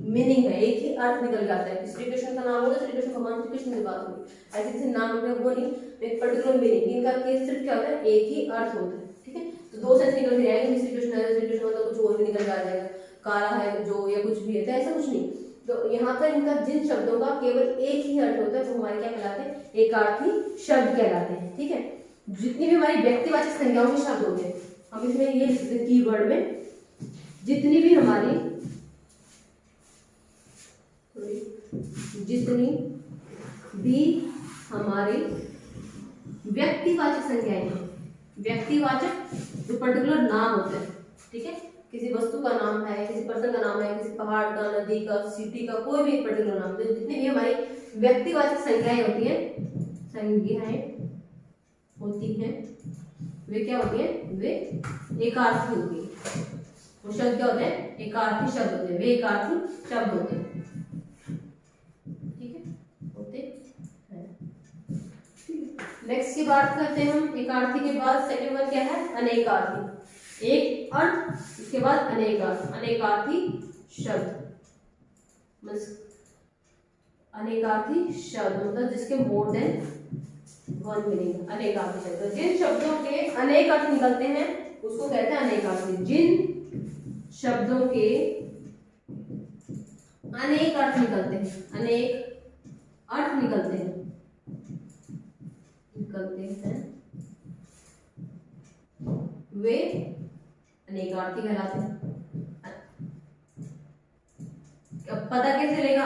मीनिंग है, एक ही अर्थ निकल जाता है। श्री कृष्ण का नाम होगा, श्री कृष्ण भगवान श्री कृष्ण की बात होगी, ऐसे किसी नाम में वो नहीं, एक पर्टिकुलर मीनिंग, इनका केस सिर्फ क्या होता है, एक ही अर्थ होता है। ठीक है, तो दो सेंस निकल के आएंगे, श्री कृष्ण है, श्री कृष्ण मतलब कुछ और भी निकल के आ जाएगा, काला है जो या कुछ भी है, तो ऐसा कुछ नहीं। तो यहाँ पर इनका जिन शब्दों का केवल एक ही अर्थ होता है वो हमारे क्या कहलाते हैं, एकार्थी शब्द कहलाते हैं। ठीक है, जितनी भी हमारी व्यक्तिवाचक संज्ञाओं के शब्द होते हैं, हम इसमें ये लिखते हैं कीवर्ड में, जितनी भी हमारी व्यक्तिवाचक संज्ञाएं हैं, व्यक्तिवाचक जो पर्टिकुलर नाम होते हैं। ठीक है, किसी वस्तु का नाम है, किसी पर्सन का नाम है, किसी पहाड़ का, नदी का, सिटी का, कोई भी पर्टिकुलर नाम, तो जितनी भी हमारी व्यक्तिवाचक संज्ञाएं होती हैं, संज्ञाएं होती हैं, वे क्या होती हैं, वे एकार्थी होती है। वो शब्द क्या होते हैं, एकार्थी शब्द होते हैं, वे एकार्थी शब्द होते हैं। ठीक है, होते हैं। नेक्स्ट की बात करते हैं हम, एकार्थी के बाद सेकंड वन क्या है, अनेकार्थी। एक अर्थ, इसके बाद अनेकार्थ, अनेकार्थी शब्द, अनेकार्थी शब्द मतलब जिसके मोर देन वन मीनिंग, अनेकार्थी शब्द। जिन शब्दों के अनेक अर्थ निकलते हैं उसको कहते हैं अनेकार्थी। जिन शब्दों के अनेक अर्थ निकलते हैं, अनेक अर्थ निकलते हैं, वे अनेकार्थी कहलाते हैं। पता कैसे चलेगा,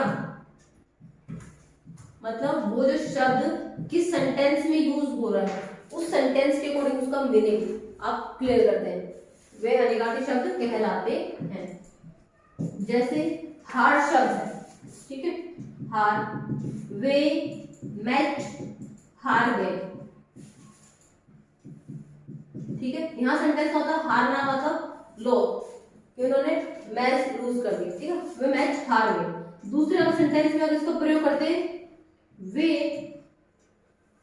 मतलब वो जो शब्द किस सेंटेंस में यूज हो रहा है, उस सेंटेंस के अकॉर्डिंग उसका मीनिंग आप क्लियर करते हैं, वे अनेकार्थी शब्द कहलाते हैं। जैसे हार शब्द है, ठीक है, हार, वे मैच हार गए। ठीक है, यहां सेंटेंस होता है हारना मतलब लो कि उन्होंने मैच लूज कर दी। ठीक है, वे मैच हार गए। दूसरे अगर सेंटेंस में अगर इसको प्रयोग करते हैं, वे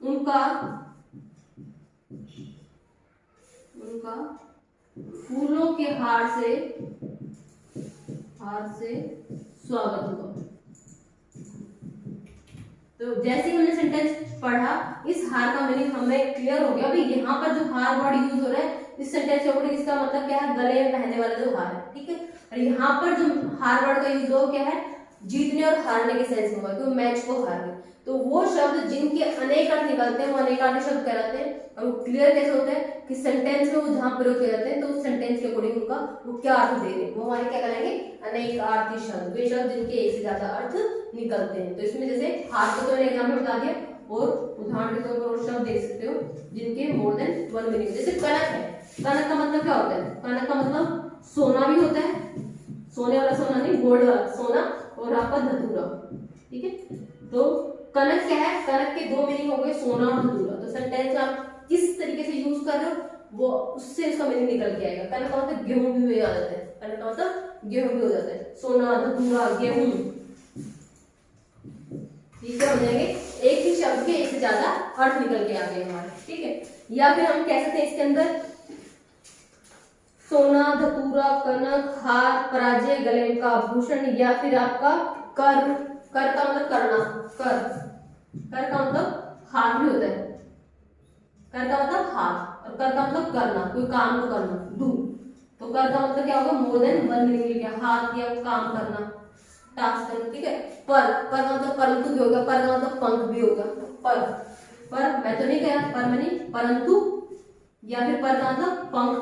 उनका फूलों के हार से स्वागत हुआ। तो जैसे ही हमने सेंटेंस पढ़ा, इस हार का मीनिंग हमें क्लियर हो गया। अभी यहाँ पर जो हार वर्ड यूज हो रहा है इस सेंटेंस के अकॉर्डिंग, इसका मतलब क्या है, गले में पहनने वाला जो हार है। ठीक है, और यहाँ पर जो हार वर्ड का यूज हो क्या है, जीतने और हारने के सेंस में हुआ, क्योंकि मैच को हार गए। तो वो शब्द जिनके अनेक अर्थ निकलते हैं वो अनेकार्थी शब्द कहलाते हैं। और वो क्लियर कैसे होता है कि सेंटेंस में वो जहां प्रयोग किए जाते हैं तो उस सेंटेंस के अकॉर्डिंग उनका वो क्या अर्थ दे रहे हैं, वो हमारे क्या कहलाएंगे, अनेकार्थी शब्द। वे शब्द जिनके एक से ज्यादा अर्थ निकलते हैं। तो इसमें जैसे हार को तो मैंने एग्जाम्पल बता दिया, और उदाहरण के तौर पर और शब्द देख सकते हो जिनके मोर देन वन मीनिंग। जैसे कनक है, कनक का मतलब क्या होता है, कनक का मतलब सोना भी होता है, सोने वाला सोना नहीं, गोल्ड वाला सोना, और आपका धतूरा। ठीक है, तो कनक क्या है, कनक के दो मीनिंग हो गए, सोना और धतूरा। तो सेंटेंस आप किस तरीके से यूज कर रहे हो वो उससे उसका मीनिंग निकल के आएगा। कनक का मतलब गेहूं भी हो जाता है, कनक का मतलब गेहूं भी हो जाता है, सोना, धतूरा, गेहूं। ठीक है, हो जाएंगे एक ही शब्द के एक से ज्यादा अर्थ निकल के आ गए हमारे। ठीक है, या फिर हम कह सकते हैं इसके अंदर सोना, धतूरा, कनक, हार, पराजय, गले का आभूषण, या फिर आपका कर, कर का मतलब करना, कर का मतलब हाथ भी होता है, कर का मतलब हाथ, और कर का मतलब करना, कोई काम को करना, डू। तो कर का मतलब क्या होगा, मोर देन वन मीनिंग लिखा, हाथ या काम करना, टास्क करना। ठीक है, पर का मतलब परंतु भी होगा, पर का मतलब पंख भी होगा, पर मैं तो नहीं कह रहा, पर मैंने परंतु, या फिर पर का मतलब पंख,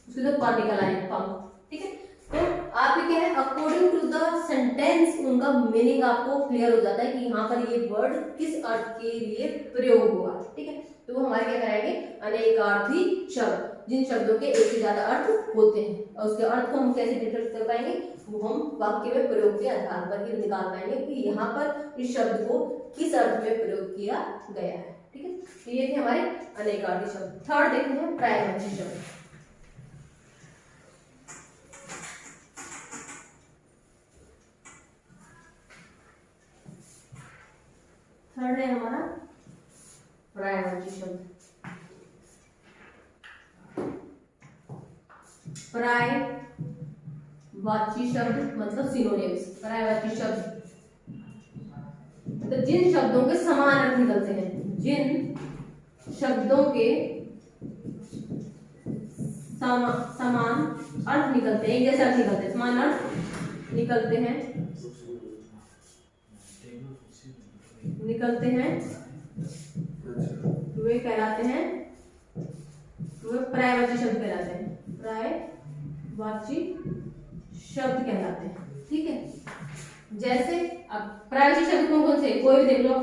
उसके तो पर निकल आए पंख। ठीक है, तो आपके क्या है, अकॉर्डिंग टू द सेंटेंस, उनका मीनिंग आपको क्लियर हो जाता है कि यहाँ पर ये वर्ड किस अर्थ के लिए प्रयोग हुआ, ठीक है। तो वो हमारे क्या कराएंगे, अनेकार्थी शब्द, जिन शब्दों के एक से ज्यादा अर्थ होते हैं और उसके अर्थ को हम कैसे डिफरेंस कर पाएंगे, वो हम वाक्य में प्रयोग के आधार पर ही निकाल पाएंगे कि यहाँ पर इस शब्द को किस अर्थ में प्रयोग किया गया है, ठीक है। तो ये थे हमारे अनेकार्थी शब्द। थर्ड देखते हैं पर्यायवाची शब्द। थर्ड है हमारा पर्यायवाची शब्द। पर्यायवाची शब्द मतलब सिनोनिम्स। पर्यायवाची शब्द तो जिन शब्दों के समान अर्थ निकलते हैं, जिन शब्दों के समान अर्थ निकलते हैं, एक जैसे अर्थ निकलते हैं, समान अर्थ निकलते हैं वे कहलाते हैं, वे पर्यायवाची शब्द कहलाते हैं, पर्यायवाची शब्द कहलाते हैं, ठीक है। जैसे अब पर्यायवाची शब्द कौन कौन से, कोई भी देख लो,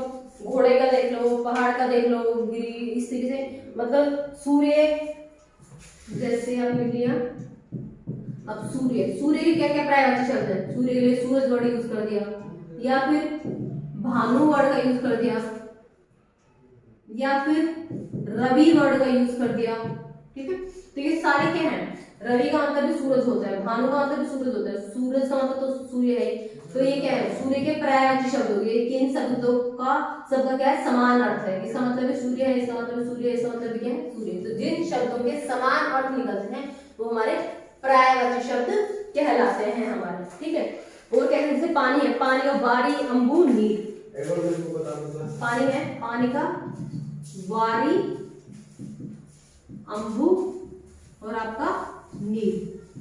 घोड़े का देख लो, पहाड़ का देख लो, गिरी, इस तरीके से, मतलब सूर्य, जैसे आपने लिया अब सूर्य, सूर्य के क्या क्या पर्यायवाची शब्द है, सूर्य के लिए सूरज वर्ड यूज कर दिया, या फिर भानु वर्ड का यूज कर दिया, या फिर रवि वर्ड का यूज कर दिया, ठीक है। तो ये सारे क्या हैं, रवि का मतलब भी सूरज होता है, भानु का मतलब भी सूरज होता है, सूरज का मतलब तो सूर्य है, तो ये क्या है, सूर्य के पर्यायवाची शब्द हो गए कि इन शब्दों का सबका क्या है, समान अर्थ है, इसका मतलब है सूर्य है, इसका मतलब सूर्य है, इसका मतलब क्या है, सूर्य। तो जिन शब्दों के समान अर्थ निकलते हैं वो हमारे पर्यायवाची शब्द कहलाते हैं हमारे, ठीक है। और क्या है, जैसे पानी है, पानी का वारी, अंबु, नीर, पानी है, पानी का वारी, अंबु और आपका नीर,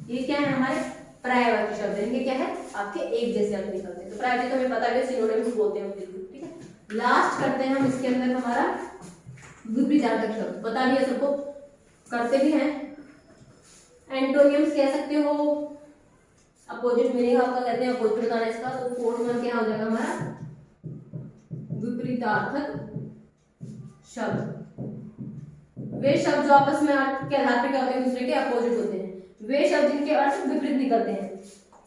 ये क्या है, हमारे पर्यायवाची शब्द है, इनके क्या है, आपके एक जैसे अर्थ निकलते हैं। तो पर्यायवाची तो हमें पता है, सिनोनिम्स बोलते हैं बिल्कुल, ठीक है। लास्ट करते हैं हम इसके अंदर हमारा विपरीतार्थक शब्द, पता भी है सबको, करते भी हैं। एंटोनियम्स कह सकते हो, अपोजिट मीनिंग आपका कहते हैं, अपोजिट बताना इसका, तो फोर्थ में क्या हो जाएगा हमारा विपरीतार्थक शब्द। वे शब्द जो आपस में अर्थ के आधार पर क्या होते हैं, दूसरे के अपोजिट होते हैं, वे शब्द जिनके अर्थ विपरीत निकलते हैं,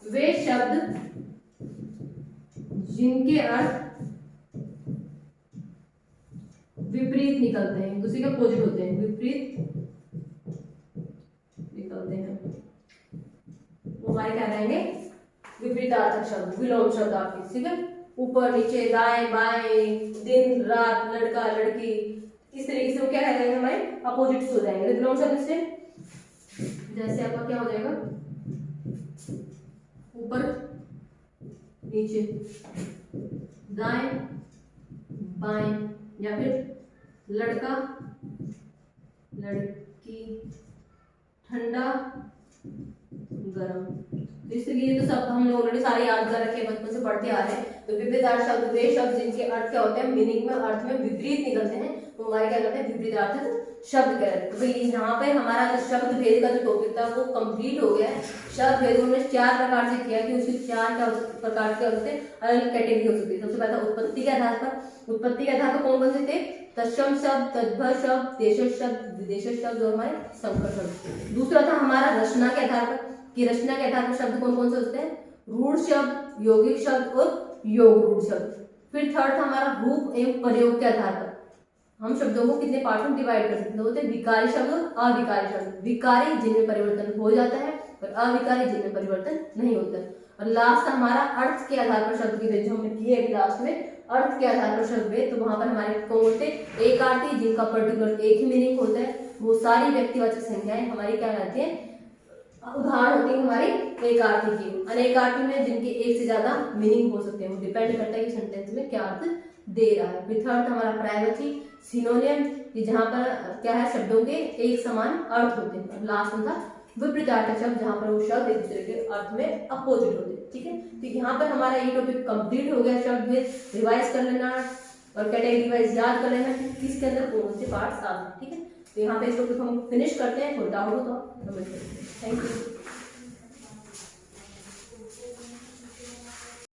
वे शब्द जिनके अर्थ विपरीत निकलते हैं, दूसरे के अपोजिट होते हैं, विपरीत निकलते हैं, वो हमारे क्या रहेंगे, विपरीतार्थक शब्द, विलोम शब्द आपके, ठीक है। ऊपर नीचे, दाएं बाएं, दिन रात, लड़का लड़की, इस तरीके से वो क्या रहेंगे, हमारे अपोजिट्स हो जाएंगे विलोम शब्द से। जैसे आपका क्या हो जाएगा, ऊपर नीचे, दाएं बाएं, या फिर लड़का लड़की, ठंडा गरम, इस तरीके तो सब हम लोग ऑलरेडी सारे याद कर रखे हैं, बचपन से पढ़ते आ रहे हैं। तो विपरीतार्थक शब्द वे शब्द जिनके अर्थ क्या होते हैं, मीनिंग में, अर्थ में विपरीत निकलते हैं, तो हमारे क्या कहते हैं, विपरीतार्थक शब्द कहते हैं। तो भाई यहाँ पे हमारा शब्द भेद का जो टॉपिक था वो कंप्लीट हो गया है। शब्द भेद हमने 4 प्रकार से किया कि उसके 4 प्रकार के अलग कैटेगरी हो सकती है। सबसे पहला उत्पत्ति के आधार पर, उत्पत्ति के आधार पर कौन कौन से थे, तत्सम शब्द, तद्भव शब्द, देशज शब्द, विदेशज शब्द और हमारे संकर शब्द। दूसरा था हमारा रचना के आधार पर, कि रचना के आधार पर शब्द कौन कौन से होते हैं, रूढ़ शब्द, यौगिक शब्द और योग रूढ़ शब्द। फिर थर्ड था हमारा रूप एवं प्रयोग के आधार पर, हम शब्दों को कितने पार्ट में डिवाइड कर सकते होते हैं, विकारी शब्द और अविकारी शब्द। विकारी जिनमें परिवर्तन हो जाता है और अविकारी जिनमें परिवर्तन नहीं होता है। और लास्ट हमारा अर्थ के आधार पर शब्द की भेद, जो हमने किए अभी लास्ट में, अर्थ के आधार पर शब्द भेद। तो वहां पर हमारे कौन होते हैं, एक आर्थी, जिनका पर्टिकुलर एक ही मीनिंग होता है, वो सारी व्यक्तिवाचक संज्ञाएं हमारी क्या रहती है, उदाहरण होती है हमारी एकार्थी की। अनेकार्थी में जिनके एक से ज्यादा मीनिंग हो सकते हैं, वो डिपेंड करता है कि सेंटेंस में क्या अर्थ दे रहा है। फिर थर्ड हमारा पर्यायवाची, सिनोनियम, कि जहां पर क्या है, शब्दों के एक समान अर्थ होते हैं। लास्ट में था विपरीतार्थक शब्द, जहां पर वो शब्द एक दूसरे के अर्थ में अपोजिट होते हैं, ठीक है। तो यहाँ पर हमारा ये टॉपिक कंप्लीट हो गया। शब्द भेद रिवाइज कर लेना और कैटेगरी वाइज याद कर लेना कि इसके अंदर कौन से पार्ट्स आते हैं, ठीक है। तो यहाँ पे इस टॉपिक हम फिनिश करते हैं, कोई डाउट हो तो आप कमेंट करें। Thank you.